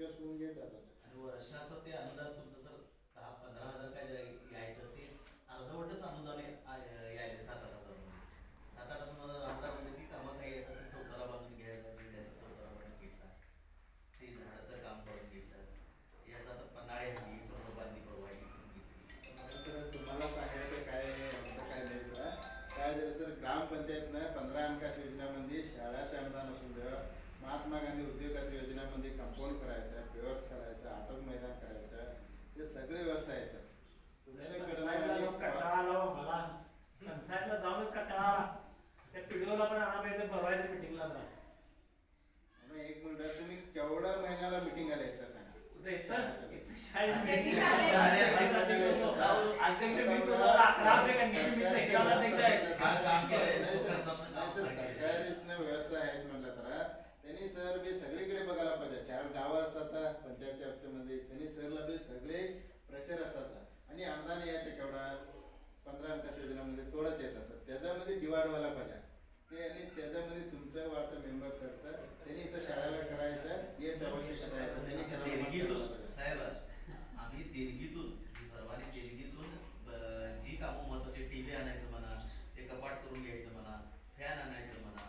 डिस्कस होऊन घेत जातात. आणि वर्षाचं ते अनुदान तुमचं जर 10-15 हजार काय यायचं ते अर्धवटच अनुदान यायले 7-8 हजार रुपये. 7-8 हजार अनुदान म्हणजे ती कामं काही येतात ते चौतारा बांधून घ्यायला जिल्ह्याचा चौतारा बांधून घेतला, ते झाडाचं काम करून घेतलं, याचा आता पन्हाळे हल्ली सर्व बांधणी परवानगी करून घेतली. तर तुम्हाला सांगायचं काय आमचं काय नाही सर. काय झालं सर, ग्रामपंचायतनं 15 अंकाश योजनेमध्ये शाळाचे अनुदान असून द्या, महात्मा गांधी उद्योग खात्री योजनेमध्ये कंपाऊंड करायचं, पेवर्स करायचं, आटक मैदान करायचं, ते सगळे व्यवस्था आहेत सर. तुमच्याकडनं कंटाळा आला हो मला. पंचायतला जाऊनच कंटाळा आला. त्या पिढीला पण आणा पाहिजे भरवायचं मिटिंगला तर. मग एक मिनिट, तुम्ही केवढ्या महिन्याला मिटिंग आल्या आहेत सांगा. कुठे येतं? शाळेत अध्यक्ष meeting झाले. अध्यक्ष मी तुम्हाला 11 वाजता कंटिन्यू मी एकाला अध्यक्ष आहे. काम केलंय, स्वतःचं नाही काम तर केलंय. सरकारनं व्यवस्था आहेत म्हणलं तर त्यांनी सर बी सगळीकडे बघायला पाहिजे. 4 गावं असतात पंचायतच्या हप्त्यामध्ये, त्यांनी सरला बी सगळे प्रेशर असतात आणि अनुदान यायचं केवढा 15 अंकाश योजनेमध्ये थोडंच येत असतात, त्याच्यामध्ये डिवाइड व्हायला पाहिजे ते. आणि त्याच्यामध्ये तुमचं वाटतं मेंबर सरचं त्यांनी इथं शाळेला करायचं याची आवश्यकता आहे, त्यांनी देणगीतून केलं. साहेब आम्ही देणगीतून सर्वांनी देणगीतून जी कामं महत्वाची, टीव्ही आणायचं म्हणा, ते कपाट करून घ्यायचं म्हणा, फॅन आणायचं म्हणा,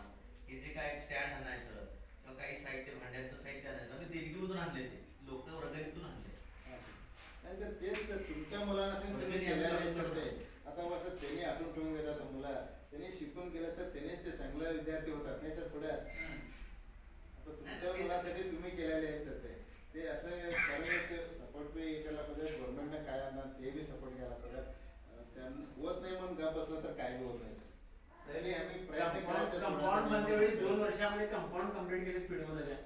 हे जे काय स्टँड आणायचं किंवा काही साहित्य, भांड्याचं साहित्य आणायचं, आम्ही देणगीमधून आणले, ते लोक रगरीतून आणले. नाही सर, तेच तर तुमच्या मुलांना तुम्ही केलेलं आहे सर. ते आता कसं त्यांनी आठवून ठेवून घेतात मुला, त्यांनी शिकून गेलं तर त्यांनीच चांगला विद्यार्थी होतात नाही सर पुढे. आता तुमच्या मुलांसाठी तुम्ही केलेले आहे सर. ते असं सपोर्ट बी करायला पाहिजे, गव्हर्नमेंटने काय आणणार ते बी सपोर्ट घ्यायला पाहिजे. त्यांना होत नाही म्हणून गप बसलं तर काय बी होत नाही. तरी आम्ही प्रयत्न करायचा. कंपाऊंड मध्ये वेळी 2 वर्षामध्ये कंपाऊंड कम्प्लीट केले पिढीमध्ये.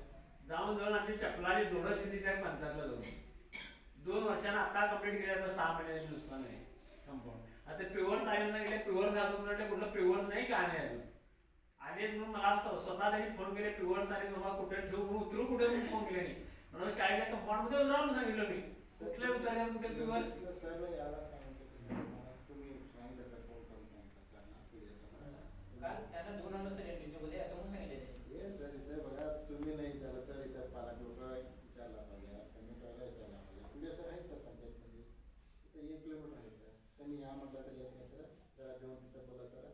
जाऊन आमची चपलाची जोडं शिजली त्या पंचायतला जाऊन 2 वर्षांना आता कम्प्लीट केल्या तर 6 महिन्याने नुसतं नाही कंपाऊंड. आता प्युअर्स आयनला गेले, प्युअर्स घालून म्हटलं कुठलं प्युअर्स नाही काय नाही अजून. आणि म्हणून मला स्वतः त्यांनी फोन केले प्युअर्स आणि बाबा कुठे ठेवू उतरू कुठे फोन केले नाही म्हणून शाळेच्या कंपाऊंड मध्ये जाऊन सांगितलं मी कुठले उतरले कुठे प्युअर्स. सर याला सांगितलं तुम्ही सांगितलं सर, फोन करून सांगितलं सर ना त्यांना 2 नंबर सर इंटरव्ह्यूमध्ये आता म्हणून सांगितलेलं हे सर. इथे बघा, तुम्ही नाही झालं तर इथं पालक लोक विचारला पाहिजे, कमिटीवाला विचारला पाहिजे. पुढे सर आहेत सर पंचायतमध्ये, इथं 1 किलोमीटर आहे तर त्यांनी या म्हटलं तर येत नाही सर. जरा घेऊन तिथं बोला तर.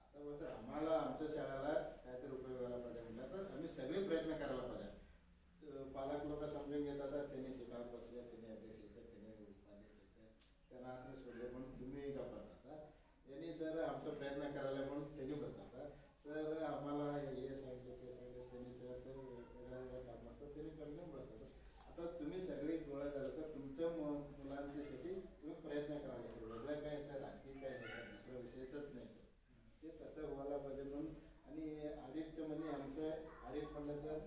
आता बस आम्हाला आमच्या शाळेला काहीतरी उपयोग व्हायला पाहिजे म्हटलं तर आम्ही सगळे प्रयत्न करायला पाहिजे. पालक लोक समजून घेतात, त्यांनी शिकायला बसले, त्यांनी अध्यक्ष येतात, त्यांनी उपाध्यक्ष येतात, त्यांना असं सोडले म्हणून तुम्ही का बसतात. यांनी सर आमचा प्रयत्न करायला म्हणून त्यांनी बसतात. सर आम्हाला हे सांगितलं ते सांगितलं, त्यांनी सरचं वेगळ्या काम असतात त्यांनी करून बसतात. आता तुम्ही सगळे गोळा झालं तर तुमच्या मुलांच्यासाठी तुम्ही प्रयत्न करायला सर. वेगळं काय तर राजकीय काय नाही सर, दुसरा विषयच नाही सर. ते तसं व्हायला पाहिजे म्हणून. आणि ऑडिटच्या मध्ये आमचं ऑडिट म्हणलं तर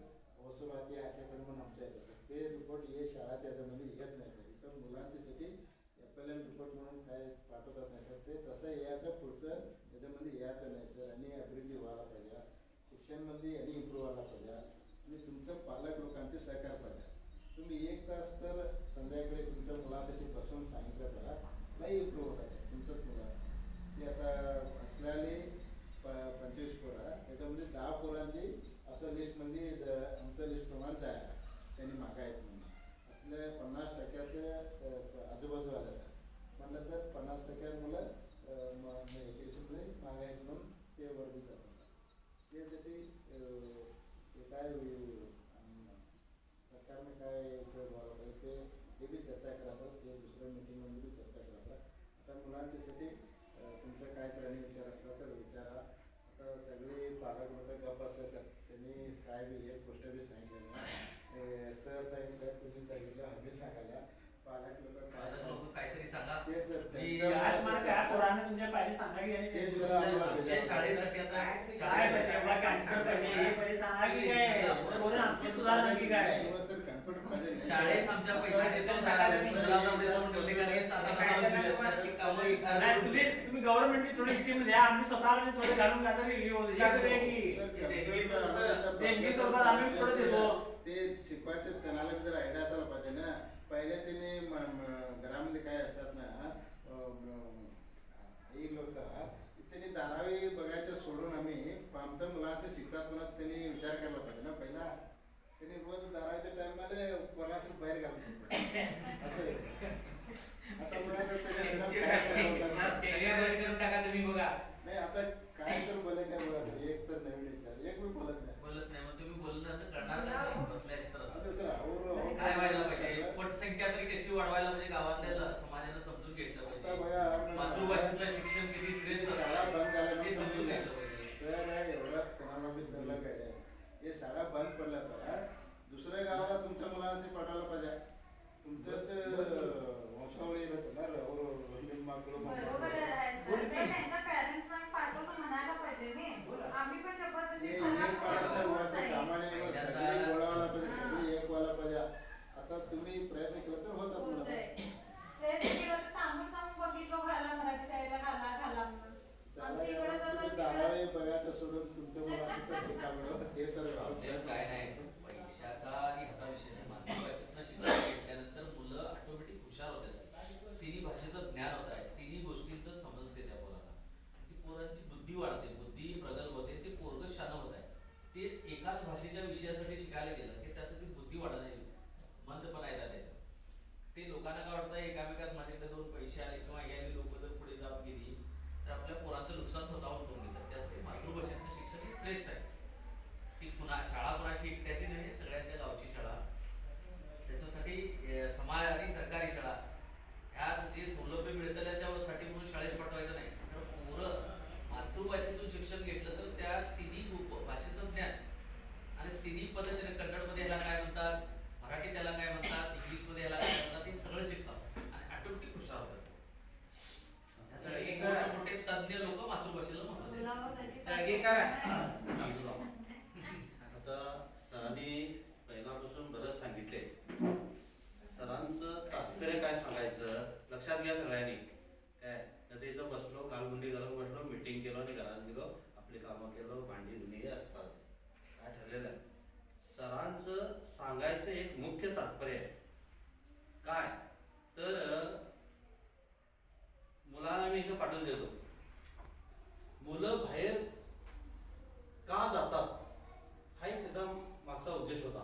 वसुलाती अशाकडे म्हणून आमच्या येतात ते रिपोर्ट हे शाळाच्या याच्यामध्ये येत नाही सर. इथं मुलांच्यासाठी FLN रिपोर्ट म्हणून काय पाठवतात नाही सर. ते तसं याचं पुढचं याच्यामध्ये यायचं नाही सर. आणि अभिवृद्धी व्हायला पाहिजे, शिक्षणमध्ये आणि इम्प्रूव्ह व्हायला पाहिजे. आणि तुमचं पालक लोकांचे सहकार पाहिजे. तुम्ही 1 तास तर संध्याकाळी तुमच्या मुलांसाठी बसून सांगितलं तर नाही इम्प्रूव्ह होत असेल तुमचंच मुलं. ते आता असल्याने 25 पोरं, त्याच्यामध्ये 10 पोरांची असं लिस्टमध्ये आमचं लिस्ट प्रमाणे जायला त्यांनी मागा आहेत म्हणून असल्या 50% आजूबाजू आलं सर. म्हणलं तर 50% मुलं एकेशमध्ये मागा आहेत म्हणून ते वर्ग जातात. त्यासाठी काय सरकारने काय उपयोग व्हायला पाहिजे ते बी चर्चा करा सर. ते दुसऱ्या मीटिंगमध्ये बी चर्चा करा सर. आता मुलांच्यासाठी तुमचा काय करणे विचार असला तर विचारा. आता सगळे पालक लोक गप्प असले सर, त्यांनी काय बी एक गोष्ट बी सांगितलं नाही. सर सांगितलं, तुम्ही सांगितलं, आम्ही सांगायला पालक लोक काहीतरी सांगा. तेच सर, आज मला काय पोरांना तुमच्या पाहिजे सांगा की आणि तेच जरा आम्हाला आमच्या शाळेसाठी आता काय पाहिजे एवढा कॅन्सर पाहिजे हे पाहिजे सांगा की काय पोरं आमची सुधारणा की काय. नाही, सर कम्प्युटर पाहिजे. शाळेस आमच्या पैसे देतो तुम्ही गव्हर्नमेंटची थोडी स्कीम द्या, आम्ही स्वतःला थोडे घालून काहीतरी देणगी स्वरूपात आम्ही थोडं देतो. ते शिकवायचं त्यांना जर आयडिया असायला पाहिजे ना. पहिले त्यांनी घरामध्ये काय असतात ना आई लोक त्यांनी धारावी बघायचं सोडून आम्ही आमच्या मुलांचं शिकतात म्हणून त्यांनी विचार करायला पाहिजे ना पहिला. त्यांनी रोज दाराच्या टायमाला कोणाचं बाहेर घालून सोडलं. असं आहे. आता मला तर त्यांची त्याच्या area बंद करून टाका तुम्ही बघा. नाही आता काय तर बोलाय काय बोला एक तर नवीन विचार एक मी बोलत नाही. बोलत नाही मग तुम्ही बोलणार तर करणार कसं बसल्याशी तर असं आता तर आवडलं. काय व्हायला पाहिजे पटसंख्या तरी कशी वाढवायला म्हणजे गावातल्या समाजानं समजून घेतलं आता पाहिजे बघा मातृभाषेतलं शिक्षण किती श्रेष्ठ शाळा असतं बंद झाल्या ते समजून घेतलं पाहिजे सर एवढा कोणाला बी सरला पाहिजे हे शाळा बंद पडल्या तर दुसऱ्या गावाला तुमच्या मुलांना पाठवायला पाहिजे तुमचंच वंशावळी राहतं ना बरोबर आहे सर ते त्यांच्या पॅरेंट्सना पाठवतो म्हणायला पाहिजे नाही आम्ही पण जबरदस्ती कामाने सगळे बोलावायला पाहिजे सगळे एक व्हायला पाहिजे. आता तुम्ही प्रयत्न केला तर होता होतंय प्रयत्न केला तर सांगून बघितलं घाला मराठी शाळेला घाला म्हणून आमच्या इकडे जातात दारावे बघायचं सोडून तुमच्या मुलांना शिकावं हे तर प्रॉब्लेम काय नाही पैशाचा आणि ह्याचा विषय नाही मातृभाषेतनं शिक्षण घेतल्यानंतर मुलं ऑटोमॅटिक हुशार होतात तिन्ही भाषेचं ज्ञान होत आहे तिन्ही गोष्टींचं समजते त्या पोराला ती पोरांची बुद्धी वाढते बुद्धी प्रगल्भ होते ते पोरग शान होत आहे तेच एकाच भाषेच्या विषयासाठी शिकायला गेलं की त्याचं ती बुद्धी वाढत नाही मंदपणा येतात त्याच्यात ते लोकांना काय वाटतं एकामेकाच माझ्याकडे दोन पैसे आले किंवा याने लोक जर पुढे जात गेली तर आपल्या पोरांचं नुकसान स्वतःहून करून घेतात त्यासाठी मातृभाषेतलं शिक्षण हे श्रेष्ठ आहे ती पुन्हा शाळा कोणाची एकट्याची नाही सगळ्यांच्या गावची शाळा त्याच्यासाठी समाज आणि सरकारी शाळा ह्या जे सौलभ्य मिळतं त्याच्यासाठी म्हणून शाळेत पाठवायचं नाही तर पोरं मातृभाषेतून शिक्षण घेतलं तर त्या तिन्ही भाषेचं ज्ञान आणि तिन्ही पद्धतीने कन्नडमध्ये ह्याला काय म्हणतात मराठी त्याला काय म्हणतात इंग्लिशमध्ये ह्याला काय म्हणतात हे सगळं शिकतात आणि ऑटोमॅटिक हुशार होतात यासाठी मोठे तज्ञ लोक मातृभाषेला म्हणतात आता सरांनी पहिल्यापासून बरंच सांगितले सरांचं तात्पर्य काय सांगायचं लक्षात घ्या सगळ्यांनी काय तर इथं बसलो कालगुंडी घालून बसलो मिटिंग केलो आणि घरात गेलो आपली कामं केलो भांडी धुणी असतात काय ठरलेलं आहे सरांचं सांगायचं एक मुख्य तात्पर्य आहे काय तर मुलांना मी इथं पाठवून देतो मुलं बाहेर का जातात हा एक त्याचा मागचा उद्देश होता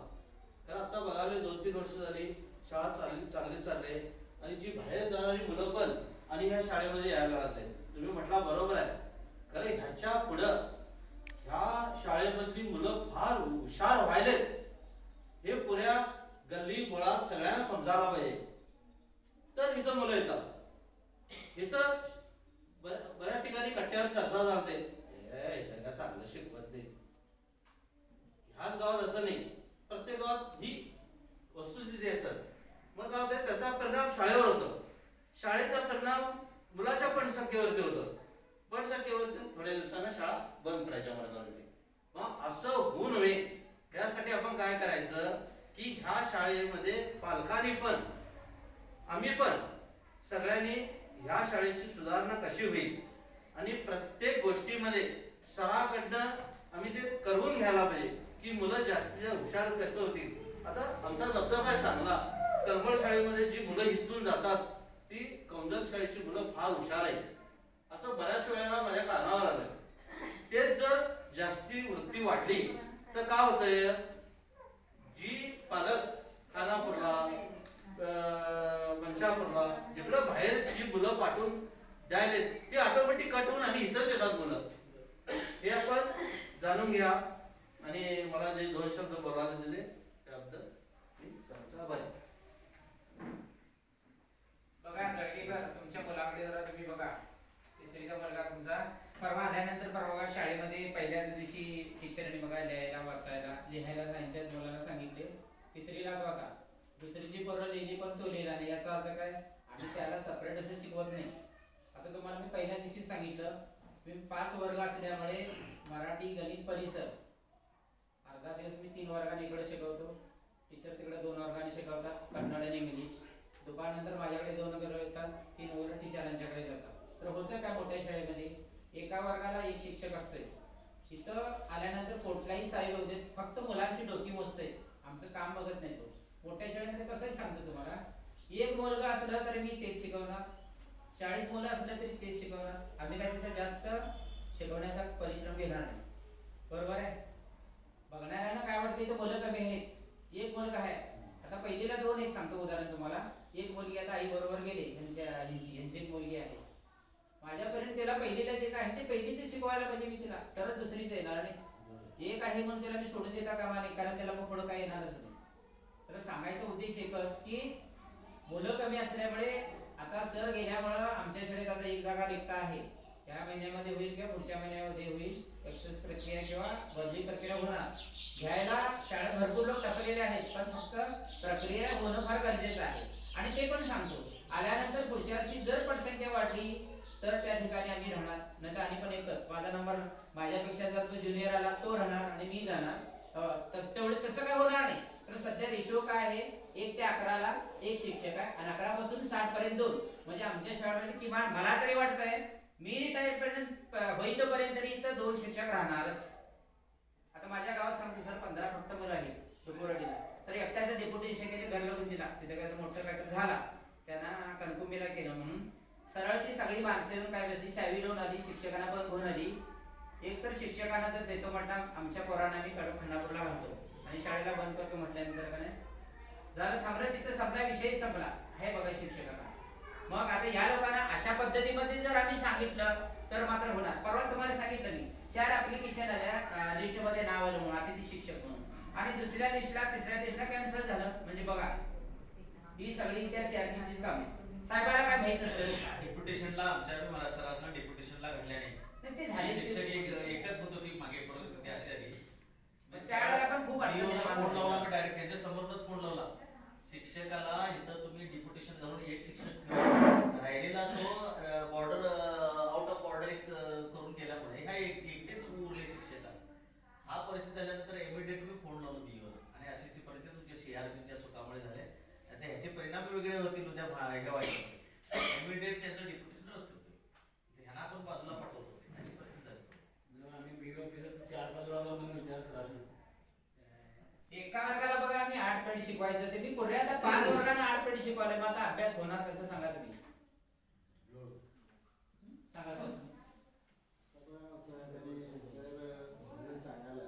कारण आता बघायला 2-3 वर्ष झाली शाळा चांगली चालली आणि जी बाहेर जाणारी मुलं पण आणि ह्या शाळेमध्ये यायला लागले तुम्ही म्हटला बरोबर आहे खरं ह्याच्या पुढं ह्या शाळेमधली मुलं फार हुशार व्हायलेत हे पुऱ्या गल्ली मुळात सगळ्यांना समजायला पाहिजे तर इथं मुलं येतात इथं बऱ्याच ठिकाणी कट्ट्यावर चर्चा चालते का चांगलं शिकवत नाही ह्याच गावात असं नाही प्रत्येक गावात ही वस्तुस्थिती असतात मग काय होतं त्याचा परिणाम शाळेवर होतो शाळेचा परिणाम मुलाच्या पटसंख्येवरती होतो पटसंख्येवरती थोड्या दिवसांना शाळा बंद पडायच्या मार्गावरती मग असं होऊ नये त्यासाठी आपण काय करायचं की ह्या शाळेमध्ये पालकांनी पण आम्ही पण सगळ्यांनी ह्या शाळेची सुधारणा कशी होईल आणि प्रत्येक गोष्टीमध्ये सराकडनं आम्ही ते करून घ्यायला पाहिजे की मुलं जास्तीत हुशार कसं होतील आता आमचा धबधबा आहे चांगला करमळ शाळेमध्ये जी मुलं इथून जातात ती कौंदल शाळेची मुलं फार हुशार आहेत असं बऱ्याच वेळेला माझ्या कानावर आलं तेच जर जास्ती वृत्ती वाढली तर काय होतंय जी पालक खानापूरला पंचापूरला जिकडं बाहेर जी मुलं पाठवून द्यायले ती ऑटोमॅटिक कट होऊन आणि इथंच येतात मुलं हे आपण जाणून घ्या आणि मला जे 2 शब्द बोलायला दिले त्याबद्दल मी सरांचा आभारी बघा जळगेकर तुमच्या मुलाकडे जरा तुम्ही बघा तिसरीचा मुलगा तुमचा परवा आल्यानंतर परवा शाळेमध्ये पहिल्या दिवशी टीचरने बघा लिहायला वाचायला लिहायला सांगितलं मुलाला सांगितले तिसरीला तो आता दुसरीची पोरं लिहिली पण तो लिहिला नाही याचा अर्थ काय आम्ही त्याला सेपरेट असं शिकवत नाही आता तुम्हाला मी पहिल्या दिवशी सांगितलं मी 5 वर्ग असल्यामुळे मराठी गणित परिसर अर्धा दिवस मी 3 वर्गाने इकडे शिकवतो टीचर तिकडे 2 वर्गाने शिकवतात कन्नड आणि इंग्लिश दुपारनंतर माझ्याकडे 2 वर्ग येतात 3 वर्ग टीचरांच्याकडे जातात तर होतं का मोठ्या शाळेमध्ये एका वर्गाला एक शिक्षक असते इथं आल्यानंतर कुठलाही साहेब होते फक्त मुलांची डोकी मोजते आमचं काम बघत नाही तो मोठ्या शाळेमध्ये कसंही सांगतो तुम्हाला एक मुलगा असला तरी मी तेच शिकवणार 40 मुलं असलं तरी तेच शिकवणार आम्ही काय तिथं जास्त शिकवण्याचा परिश्रम घेणार नाही बरोबर आहे बघणाऱ्यांना काय वाटतं इथं मुलं कमी आहेत वर्ग आहे. आता पहिलीला 2 एक सांगतो उदाहरण तुम्हाला. एक मुलगी आता आई बरोबर गेले, यांची एक मुलगी आहे. माझ्यापर्यंत त्याला पहिलीला जे काय आहे ते पहिलीच शिकवायला पाहिजे मी तिला, तरच दुसरीच येणार नाही. एक आहे म्हणून त्याला मी सोडून देता कामा नाही, कारण त्याला मग पुढं काय येणारच नाही. तर सांगायचा उद्देश एकच की मुलं कमी असल्यामुळे आता सर गेल्यामुळं आमच्या शाळेत आता एक जागा रिक्त आहे. या महिन्यामध्ये होईल किंवा पुढच्या महिन्यामध्ये होईल. एक्सेस प्रक्रिया किंवा बदली प्रक्रिया होणार. घ्यायला शाळेत भरपूर लोक टपलेले आहेत, पण फक्त प्रक्रिया होणं फार गरजेचं आहे. आणि ते पण सांगतो, आल्यानंतर पुढच्या वर्षी जर पटसंख्या वाढली तर त्या ठिकाणी आम्ही राहणार, नाही तर आणि पण एकच माझा नंबर, माझ्यापेक्षा जर तो ज्युनियर आला तो राहणार आणि मी जाणार. तसं काय होणार नाही. तर सध्या रेशो काय आहे, 1 ते 11 ला 1 शिक्षक आहे आणि 11 पासून 60 पर्यंत 2. म्हणजे आमच्या शाळेमध्ये किमान मला तरी वाटतंय मी रिटायर पर्यंत होईतोपर्यंत तरी इथं 2 शिक्षक राहणारच. आता माझ्या गावात सांगतो सर 15 फक्त मुलं आहेत डुकुरवाडीला, तर एकट्याचं डेप्युटेशन केले गरलगुंजीला. तिथे काय मोठं काय झाला त्यांना कणकुंबीला केलं म्हणून सरळ ती सगळी माणसं येऊन काय बसली, शावी लावून आली, शिक्षकांना पण घेऊन आली. एक तर शिक्षकांना जर देतो म्हटलं आमच्या पोरांना आम्ही खानापूरला घालतो आणि शाळेला बंद करतो म्हटल्यानंतर काय झालं, थांबलं तिथं संपला, विषय संपला. हे बघा शिक्षकांना. मग आता या लोकांना अशा पद्धतीमध्ये जर आम्ही सांगितलं तर मात्र होणार. परवा तुम्हाला सांगितलं मी 4 ऍप्लिकेशन आल्या लिस्टमध्ये नाव आलं म्हणून अतिथी शिक्षक म्हणून, आणि दुसऱ्या लिस्टला तिसऱ्या लिस्टला कॅन्सल झालं. म्हणजे बघा ही सगळी त्या सीआरपीचीच कामे. साहेबाला काय माहित नसतं. डेप्युटेशनला आमच्या मला सरांना डेप्युटेशनला घडल्या नाही. ते झाले शिक्षक एकच होत होती मागे परिस्थिती अशी आली. त्यावेळेला पण खूप फोन लावला मी डायरेक्ट त्यांच्या समोरच फोन लावला. शिक्षकाला इथं तुम्ही डेप्युटेशन घालून एक शिक्षक राहिलेला तो बॉर्डर आउट ऑफ बॉर्डर एक करून केल्यामुळे ह्या एकटेच उरले शिक्षक. हा परिस्थिती झाल्यानंतर इमिडिएट मी फोन लावलो बीवर, आणि अशी परिस्थिती तुमच्या सीआरपीच्या सुखामुळे झाले. आता ह्याचे परिणाम वेगळे होतील उद्या ह्या वाईट. इमिडिएट त्याचं डेप्युटेशन रद्द होतं, ह्यांना आपण बाजूला पाठवतो अशी परिस्थिती झाली. आम्ही बीवर 4-5 वेळा म्हणून विचार एका वर्गाला बघा आम्ही 8 पेड शिकवायचं ते मी पूर्वी आता 5 वर्गांना 8 पेड शिकवले. मग आता अभ्यास होणार कसं सांगा तुम्ही, सांगा सर. सांगायला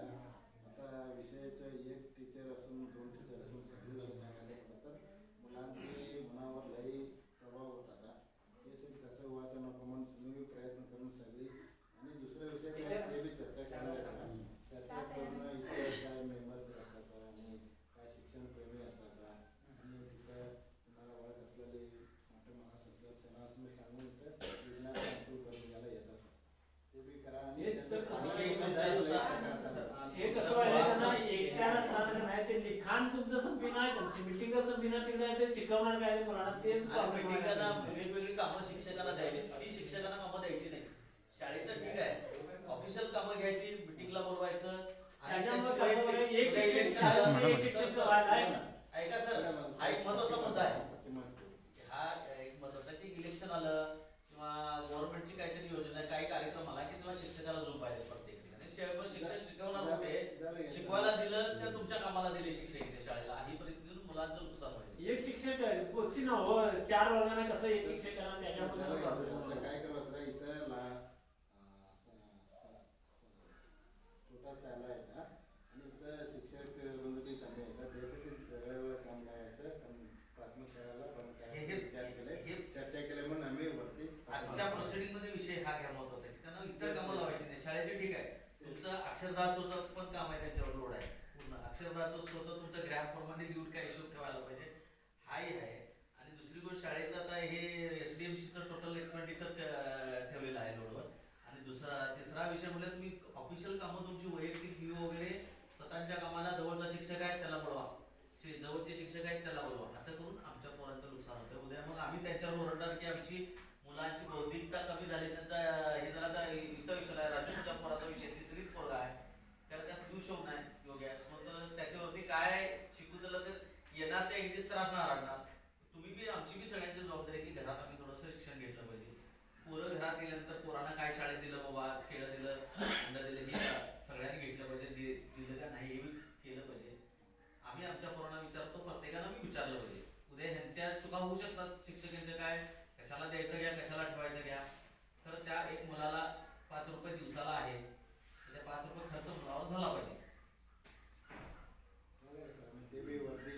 आता विषयाचं एक टीचर असून 2 टीचर असून सगळे विषय सांगायला पडतात. मुलांचे मनावर लई प्रभाव होता. हे सगळं कसं व्हायचं नको म्हणून तुम्ही प्रयत्न करून सगळी, आणि दुसरा विषय काय ते बी चर्चा करायला चर्चा करून इथे काय मेंबर्स असतात आणि काय शिक्षण प्रेमी असतात आणि तिथं तुम्हाला ओळख असलेली मोठे माणूस असतात त्यांना तुम्ही सांगून इथं योजना कंट्रोल करून घ्यायला येतात. ते बी करा. आणि हे कसं व्हायला ना, एकट्याला सांगणार नाही ते लिखाण तुमचं संपीना, त्यांची मिटिंग संपीना, तिकडे ते शिकवणार काय मुलांना तेच मिटिंगांना वेगवेगळी कामं शिक्षकांना द्यायची, ती शिक्षकांना कामं द्यायची नाही. शाळेचं ठीक आहे, ऑफिशियल कामं घ्यायची, मिटिंगला बोलवायचं. ऐका सर, हा एक महत्वाचा मुद्दा आहे. हा एक महत्वाचा की इलेक्शन आलं किंवा गव्हर्नमेंटची काहीतरी योजना आहे, काही कार्यक्रम आला की तेव्हा शिक्षकाला झोपायला प्रत्येक ठिकाणी. शिक्षक शिकवणार होते, शिकवायला दिलं तर तुमच्या कामाला दिले शिक्षक इथे शाळेला. ही परिस्थितीतून मुलांचं नुकसान होईल. एक शिक्षक पोची ना हो, 4 वर्गांना कसं एक शिक्षक करणार त्याच्यामध्ये काय करायचं इथं छोटा चाला आहे का, आणि इथं शिक्षक रुंदी कमी आहे का, त्यासाठी वेगवेगळं काम करायचं. प्राथमिक शाळेला चर्चा केले म्हणून आम्ही वरती आजच्या प्रोसिडिंग मध्ये विषय हा घ्या महत्वाचा आहे. त्यांना इतर कामं लावायची नाही. शाळेचे ठीक आहे, तुमचं अक्षरदासोचं पण काम आहे, त्याच्यावर लोड आहे पूर्ण. अक्षरदासोचं तुमचं ग्रॅम प्रमाणे लिहून काय हिशोब ठेवायला पाहिजे, हाही आहे. आणि दुसरी गोष्ट शाळेचं आता हे एसडीएमसीचं टोटल एक्सपेंडिचर ठेवलेलं आहे लोडवर. आणि तिसरा विषय म्हणजे तुम्ही ऑफिशियल कामं तुमची वैयक्तिक व्ह्यू वगैरे स्वतःच्या कामाला जवळचा शिक्षक आहे त्याला बोलवा, जवळचे शिक्षक आहेत त्याला बोलवा. असं करून आमच्या पोरांचं नुकसान होतं. उद्या मग आम्ही त्यांच्यावर ओरडणार की आमची मुलांची बौद्धिकता कमी झाली, त्यांचा हे जरा आता इथं विषय आहे, राजूच्या पोराचा विषय, तिसरीच पोरगा आहे, त्याला त्यास ट्यूशन नाही योग्यास. मग त्याच्यावरती काय शिकू दिलं तर येणार त्या इंग्लिश सर असणार आणणार. तुम्ही बी आमची बी सगळ्यांची जबाबदारी की घरात आम्ही थोडंसं शिक्षण घेतलं पाहिजे. पोरं घरात गेल्यानंतर पोरांना काय शाळेत दिलं बाबा, आज खेळ दिलं, अंड दिलं, हे सगळ्यांनी घेतलं पाहिजे. दिलं का नाही हे बी केलं पाहिजे. आम्ही आमच्या पोरांना विचारतो, प्रत्येकानं मी विचारलं पाहिजे. उद्या ह्यांच्या चुका होऊ शकतात, शिक्षकांच्या काय कशाला द्यायचं घ्या, कशाला ठेवायचं घ्या. तर त्या एक मुलाला 5 रुपये दिवसाला आहे, त्या 5 रुपये खर्च मुलावर झाला पाहिजे. ते बी वरती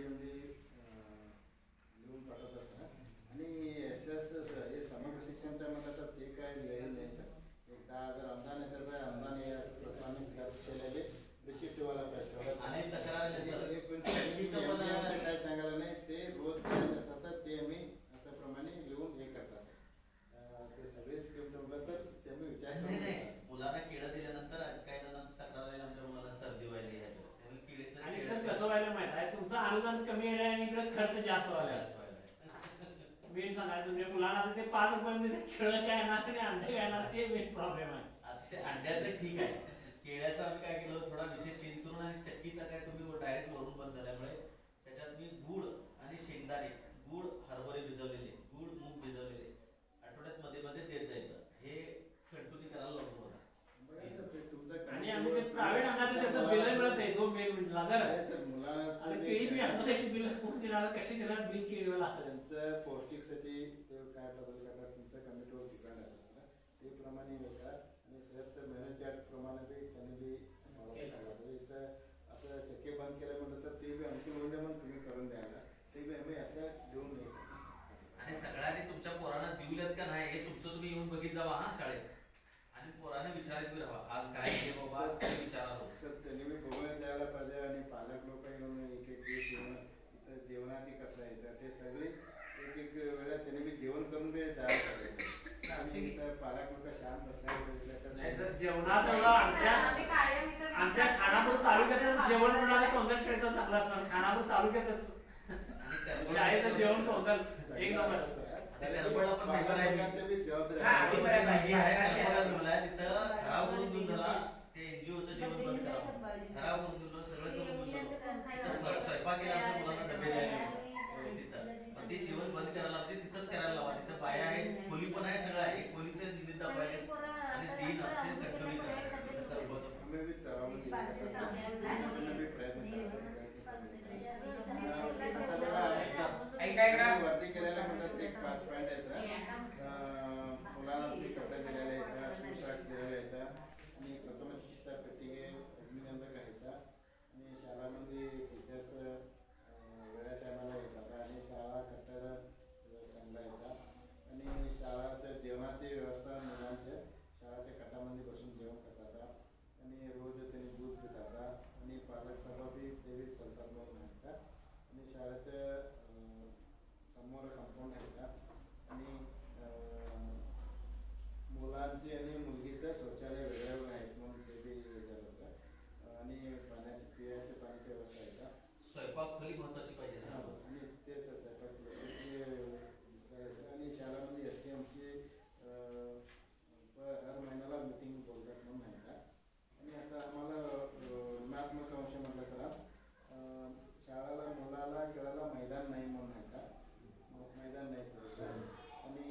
अनुदान कमी आहे आणि इकडे खर्च जास्त व्हायला मेन सांगायचं म्हणजे मुलांना आता ते 5 रुपयामध्ये खेळ काय येणार आणि अंडे काय येणार ते मेन प्रॉब्लेम आहे. आता ते अंड्याचं ठीक आहे, केळ्याचं आम्ही काय केलं थोडा विषय चेंज करून आणि चक्कीचा काय तुम्ही डायरेक्ट वरून बंद झाल्यामुळे त्याच्यात मी गुळ आणि शेंगदाणे, गुळ हरभरे भिजवलेले, गुळ मूग भिजवलेले आठवड्यात मध्ये मध्ये देत जायचं. हे कंटिन्यू करायला लागलो मला. बरं सर, ते तुमचं आणि आम्ही ते प्रायव्हेट अंगाचं त्याचं बिल मिळत नाही 2 बिल म्हटला तर नाही सर, मुलांना आता केळी बी अंगाची बिल कोण देणार कशी देणार बिल केळीवर लागतं. त्यांचं पौष्टिकसाठी ते काय बदल करतात तुमच्या कमिटीवर डिपेंड आहे ते प्रमाणे येतात आणि सरचं मेनू चार्ट प्रमाणे बी त्यांनी बी follow करायला पाहिजे. इथं असं चक्के बंद केलं म्हटलं तर ते बी आणखी उद्या मग तुम्ही करून द्यायला ते बी आम्ही असं देऊन येतो. आणि सगळ्यांनी तुमच्या पोरांना देऊयात का नाही हे तुमचं तुम्ही येऊन बघित जावा हा शाळेत आणि पोरांना विचारत बी राहा आज काय केले बाबा ते विचारा. सर त्यांनी बी बघून जायला पाहिजे आणि पालक लोक येऊन एक एक दिवस येऊन इथं जेवणाची कसं आहे तर ते सगळे एक वेळा त्यांनी बी जेवण करून बी जायला पाहिजे. आणि इथं पालक लोक शांत बसायला बघितलं तर नाही सर जेवणाचं एवढं आम्ही कायम इथं आमच्या खानापूर तालुक्यातच जेवण म्हणाले कोणत्या शाळेचा चांगला असणार खानापूर तालुक्यातच शाळेचं जेवण कोणतं एक नंबर. पालकांचे बी जबाबदारी हा, आहे. मी पण आहे. माहिती आहे काय तिथं खराब करून देऊन झाला ते एनजीओचं जेवण बंद करा, खराब करून दिलं सगळं करून दिलं तिथं स्वयंपाक केला आमच्या मुलांना डबे द्यायला तिथं पण ते जेवण बंद करायला लागते तिथंच करायला लावा. तिथं बाया आहे खोली पण आहे सगळं आहे खोलीचं निमित्त पाहिजे आणि तीन ते कंटिन्यू करायचं. आम्ही बी ठरवलं की त्यांना बी प्रयत्न करायचा. वरती केलेल्या म्हणतात एक 5 पॉईंट आहेत मुलांना कपडे दिलेले आहेत शूज दिलेले आहेत आणि प्रथम चिकित्सा पेटिके अग्निनंदक आहेत आणि शाळामध्ये टीचर्स वेळा टायमाला येतात आणि शाळा कट्टर चांगला येतात आणि शाळाच्या जेवणाची व्यवस्था मुलांच्या शाळाच्या कटामध्ये बसून जेवण करतात आणि रोज त्यांनी दूध पितात आणि पालक सभा बी ते बी चालतात म्हणून म्हणतात आणि शाळेच्या समोर कंपाऊंड आहेत आणि मुलांची आणि मुलगीचं शौचालय वेगळं आहेत म्हणून ते बी झालं असतं आणि पाण्याची पिण्याच्या पाण्याची व्यवस्था आहे का स्वयंपाक खोली महत्वाची पाहिजे सर. आणि तेच स्वयंपाक आणि शाळामध्ये STMची हर महिन्याला मिटिंग बोलतात म्हणून आहे का आणि आता आम्हाला ऋणात्मक अंश म्हटलं तर शाळेला मुलाला खेळायला मैदान नाही म्हणून आहे का मैदान नाही सर आणि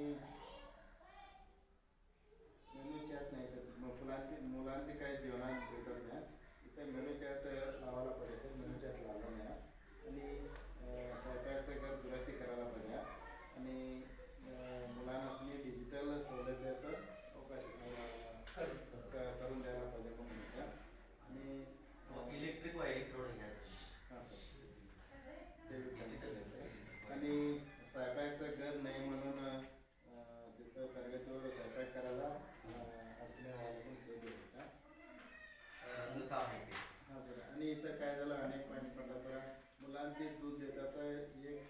मेनू चार्ट नाही सर मुलांचे काय जेवणात देतात नाही इथं मेनू चार्ट लावायला पाहिजे सर मेनू चार्ट लावला नाही आणि स्वयंपाकाचं घर दुरुस्ती करायला पाहिजे आणि मुलांना असणे डिजिटल सौलभ्याचं अवकाश करून द्यायला पाहिजे म्हणून आणि इलेक्ट्रिक वायरिंग थोडं घ्यायचं. हां सर ते आणि स्वयंपाकाचं घर नाही म्हणून तिथं तरगतीवर स्वयंपाक करायला अडचणी व्हायला पण ते देतात काम आहे ते. हां बरं आणि इथं काय झालं अनेक पॉईंट पडला तर मुलांचे दूध देतात एक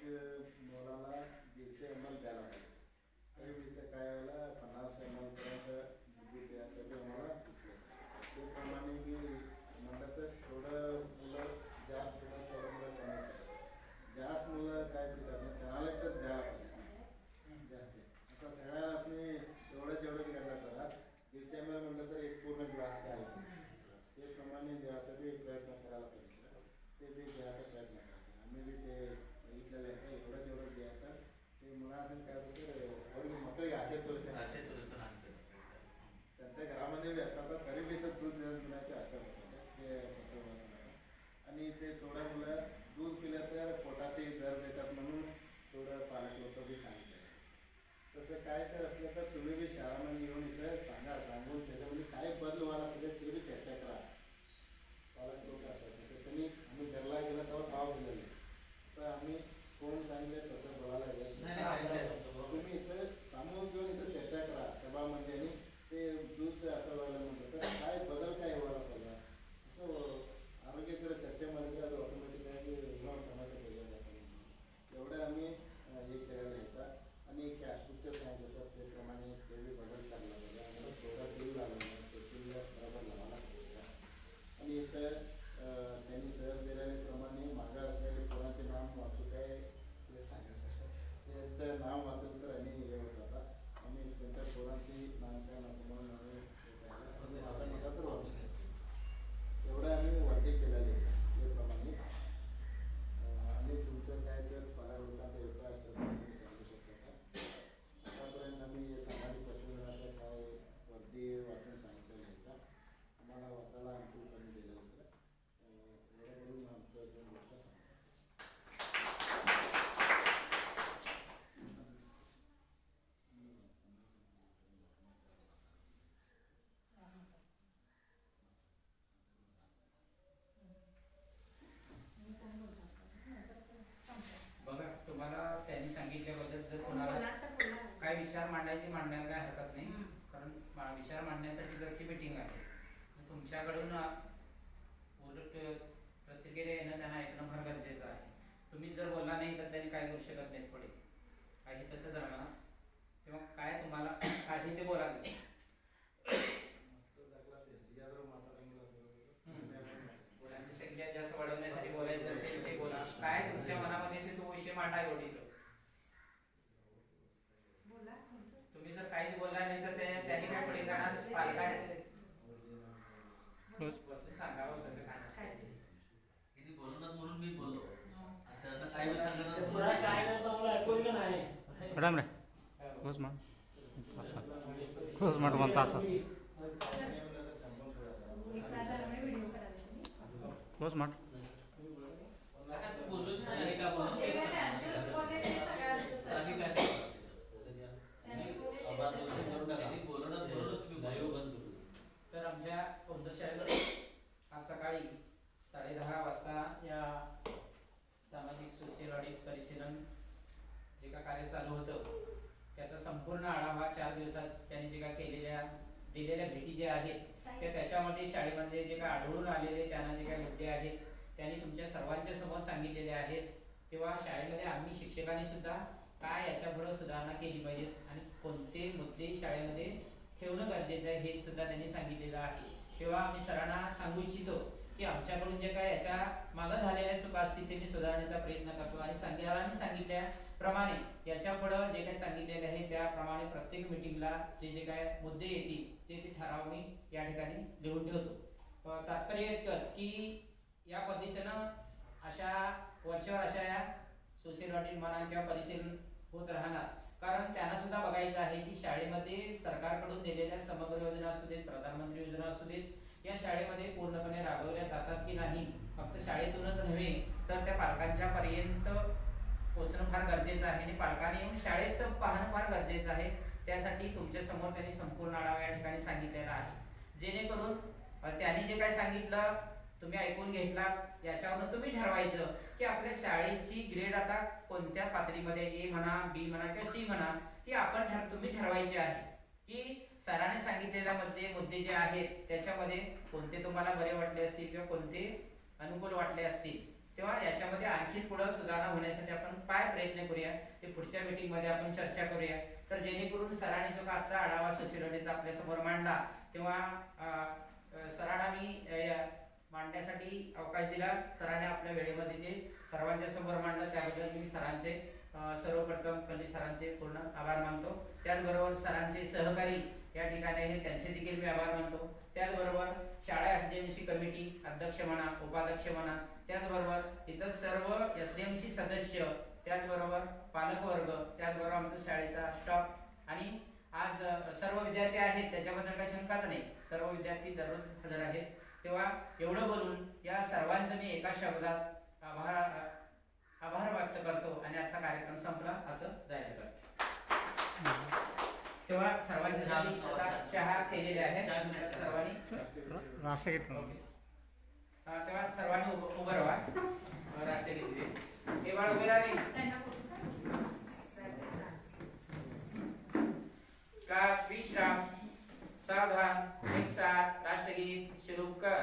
मुलाला 150 ml द्यायला पाहिजे तरी इथं काय व्हायला 50 ml पर्यंत दूध द्यायचं बी आम्हाला दिसलं त्याप्रमाणे मी म्हटलं तर थोडं मुलं जास्त पितात थोडं मुलं कमी पितात जास्त मुलं काय पितात नाही त्यांना तर द्यायला पाहिजे जास्त आता सगळ्यांना जेवढं करायला करा 150 ml म्हटलं तर एक पूर्ण ग्लास द्यायला पाहिजे त्याप्रमाणे द्यायचा बी प्रयत्न करायला पाहिजे ते बी द्यायचा प्रयत्न करायचा आम्ही बी ते बघितलेलं आहे एवढं द्यायचं ते मुलांना काय होतं ಅವ್ರಿಗೆ ಮಕ್ಕಳಿಗೆ आशे तोरिस्ತಾರೆ त्यांच्या घरामध्ये बी असतात तरी बी तर दूध पिण्याचे असं होतं ते आणि ते थोडं मुलं दूध पिलं तर पोटाचे दर देतात म्हणून थोडं पालक लोक बी सांगितलं तसं काय तर असलं तर तुम्ही बी शाळामध्ये येऊन इथं सांगून त्याच्यामध्ये काय बदल व्हायला पाहिजे ते बी चर्चा करा. पालक लोक असतात त्यांनी आम्ही घरला गेला तेव्हा बोलले तर आम्ही कोण सांगितलं तसं बोलायला गेलं तुम्ही इथं सामूहिक घेऊन इथं चर्चा करा. विचार मांडायला काय हरकत नाही, कारण विचार मांडण्यासाठी जरची मीटिंग आहे तुमच्याकडून उलट प्रतिक्रिया येणं त्यांना ऐकणं फार गरजेचं आहे. तुम्ही जर बोलला नाही तर त्यांनी काय करू शकत नाहीत पुढे, आहे तसं जर म्हणा तेव्हा काय तुम्हाला आहे ते बोला. मुलांची संख्या जास्त वाढवण्यासाठी बोलायचं असेल ते बोला, काय तुमच्या मनामध्ये ते तो विषय मांडा एवढी. तुम्ही जर काहीच बोलला नाही तर त्यांनी काय पुढे जाणार, पालकांनी बसून सांगावं कसं काय नसतं. किती बोलणार म्हणून मी बोललो, त्यांना काय बी सांगणार ಮೇಡಮ್ ರೀ ಕ್ಲೋಸ್ ಮಾಡಿ ಅಸ ಕ್ಲೋಸ್ ಮಾಡುವಂತ ಅಸ ಕ್ಲೋಸ್ ಮಾಡಿ तर आमच्या पौंदर शाळेमध्ये आज सकाळी 10:30 वाजता या सामाजिक सोशल ऑडिट परिशीलन जे का कार्य चालू होतं त्याचा संपूर्ण आढावा 4 दिवसात त्यांनी जे का दिलेल्या भेटी ज्या आहेत त्या त्याच्यामध्ये शाळेमध्ये जे का आढळून आलेले त्यांना जे काही मुद्दे आहेत त्यांनी तुमच्या सर्वांच्या समोर सांगितलेले आहेत. तेव्हा शाळेमध्ये आम्ही शिक्षकांनी सुद्धा काय याच्यापुढे सुधारणा केली पाहिजे आणि कोणते मुद्दे शाळेमध्ये ठेवणं गरजेचं आहे हे सुद्धा त्यांनी सांगितलेलं आहे. तेव्हा आम्ही सरांना सांगू इच्छितो की आमच्याकडून जे काय याच्या मागं झालेल्या चुका असतील ते मी सुधारण्याचा प्रयत्न करतो आणि सांगितल्याप्रमाणे याच्या पुढं जे काही सांगितलेले आहे त्याप्रमाणे प्रत्येक मीटिंगला जे काय मुद्दे येतील ते ठराव मी या ठिकाणी लिहून ठेवतो. तात्पर्य इतकंच की या पद्धतीनं अशा वरच्यावर अशा या सोशल ऑडिट म्हणा किंवा परिशीलन होत राहणार, कारण त्यांना सुद्धा बघायचं आहे की शाळेमध्ये सरकारकडून दिलेल्या समग्र योजना असू देत, प्रधानमंत्री योजना असू देत, या शाळेमध्ये पूर्णपणे राबवल्या जातात की नाही. फक्त शाळेतूनच नव्हे तर त्या पालकांच्या पर्यंत पोहोचणं फार गरजेचं आहे आणि पालकांनी येऊन शाळेत पाहणं फार गरजेचं आहे. त्यासाठी तुमच्या समोर त्यांनी संपूर्ण आढावा या ठिकाणी सांगितलेला आहे, जेणेकरून त्यांनी जे काय सांगितलं तुम्ही ऐकून घेतला, याच्यावरून तुम्ही ठरवायचं की आपल्या शाळेची ग्रेड आता कोणत्या पातळीमध्ये, ए म्हणा, बी म्हणा किंवा सी म्हणा, ती आपण तुम्ही ठरवायची आहे की सरांनी सांगितलेल्या मुद्दे जे आहेत त्याच्यामध्ये कोणते तुम्हाला बरे वाटले असतील किंवा कोणते अनुकूल वाटले असतील. तेव्हा याच्यामध्ये आणखी पुढे सुधारणा होण्यासाठी आपण काय प्रयत्न करूया ते पुढच्या मीटिंग मध्ये आपण चर्चा करूया. तर जेणेकरून सरांनी जो आजचा आढावा सोशल ऑडिटचा आपल्या समोर मांडला तेव्हा सरांना मी मांडण्यासाठी अवकाश दिला. सरांनी आपल्या वेळेमध्ये ते सर्वांच्या समोर मांडलं, त्याबद्दल मी सरांचे सर्वप्रथम कल्ली सरांचे पूर्ण आभार मानतो. त्याचबरोबर सरांचे सहकारी या ठिकाणी आहेत त्यांचे देखील मी आभार मानतो. त्याचबरोबर शाळा एसडीएमसी कमिटी अध्यक्ष म्हणा, उपाध्यक्ष म्हणा, त्याचबरोबर इतर सर्व एसडीएमसी सदस्य, त्याचबरोबर पालकवर्ग, त्याचबरोबर आमचा शाळेचा स्टाफ आणि आज सर्व विद्यार्थी आहेत त्याच्याबद्दल काही शंकाच नाही, सर्व विद्यार्थी दररोज हजर आहेत. तेव्हा एवढं बोलून या सर्वांचं मी एका शब्दात आभार व्यक्त करतो आणि आजचा कार्यक्रम संपला असं जाहीर करतो. तेव्हा सर्वांच्यासाठी चहा केलेले आहे सर्वांनी. तेव्हा सर्वांनी उभं राहा, राष्ट्रगीत तेव्हा उभे राहा. क्लास विश्राम, सावधान, एक साथ राष्ट्रगीत शुरू कर.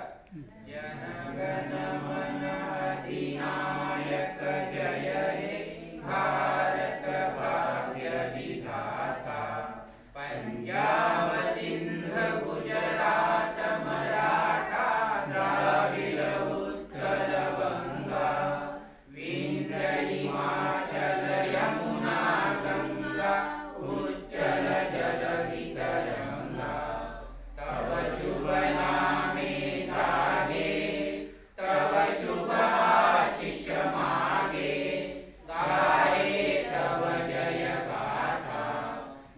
जनगण मन अधिनायक जय हे भारत भाग्य विधाता. पंजाब सिंध गुजरात मराठा द्राविड उत्कल गंगा विंध्य हिमाचल यमुना गंगा उच्चल जलधि तरंगा. तव शुभ नामे जागे, तव शुभ आशीष मागे, गाहे तव जय गाथा.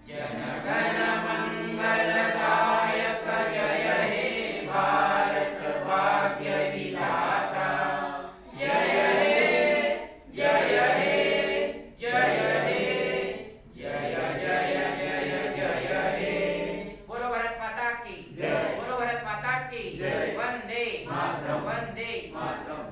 जनगण मंगलदायक जय हे भारत भाग्य विधाता. जय हे जय हे जय हे जय जय जय जय हे. बोलो भारत माता की जय, बोलो भारत माता की जय. वंदे मातरम, वंदे मातरम.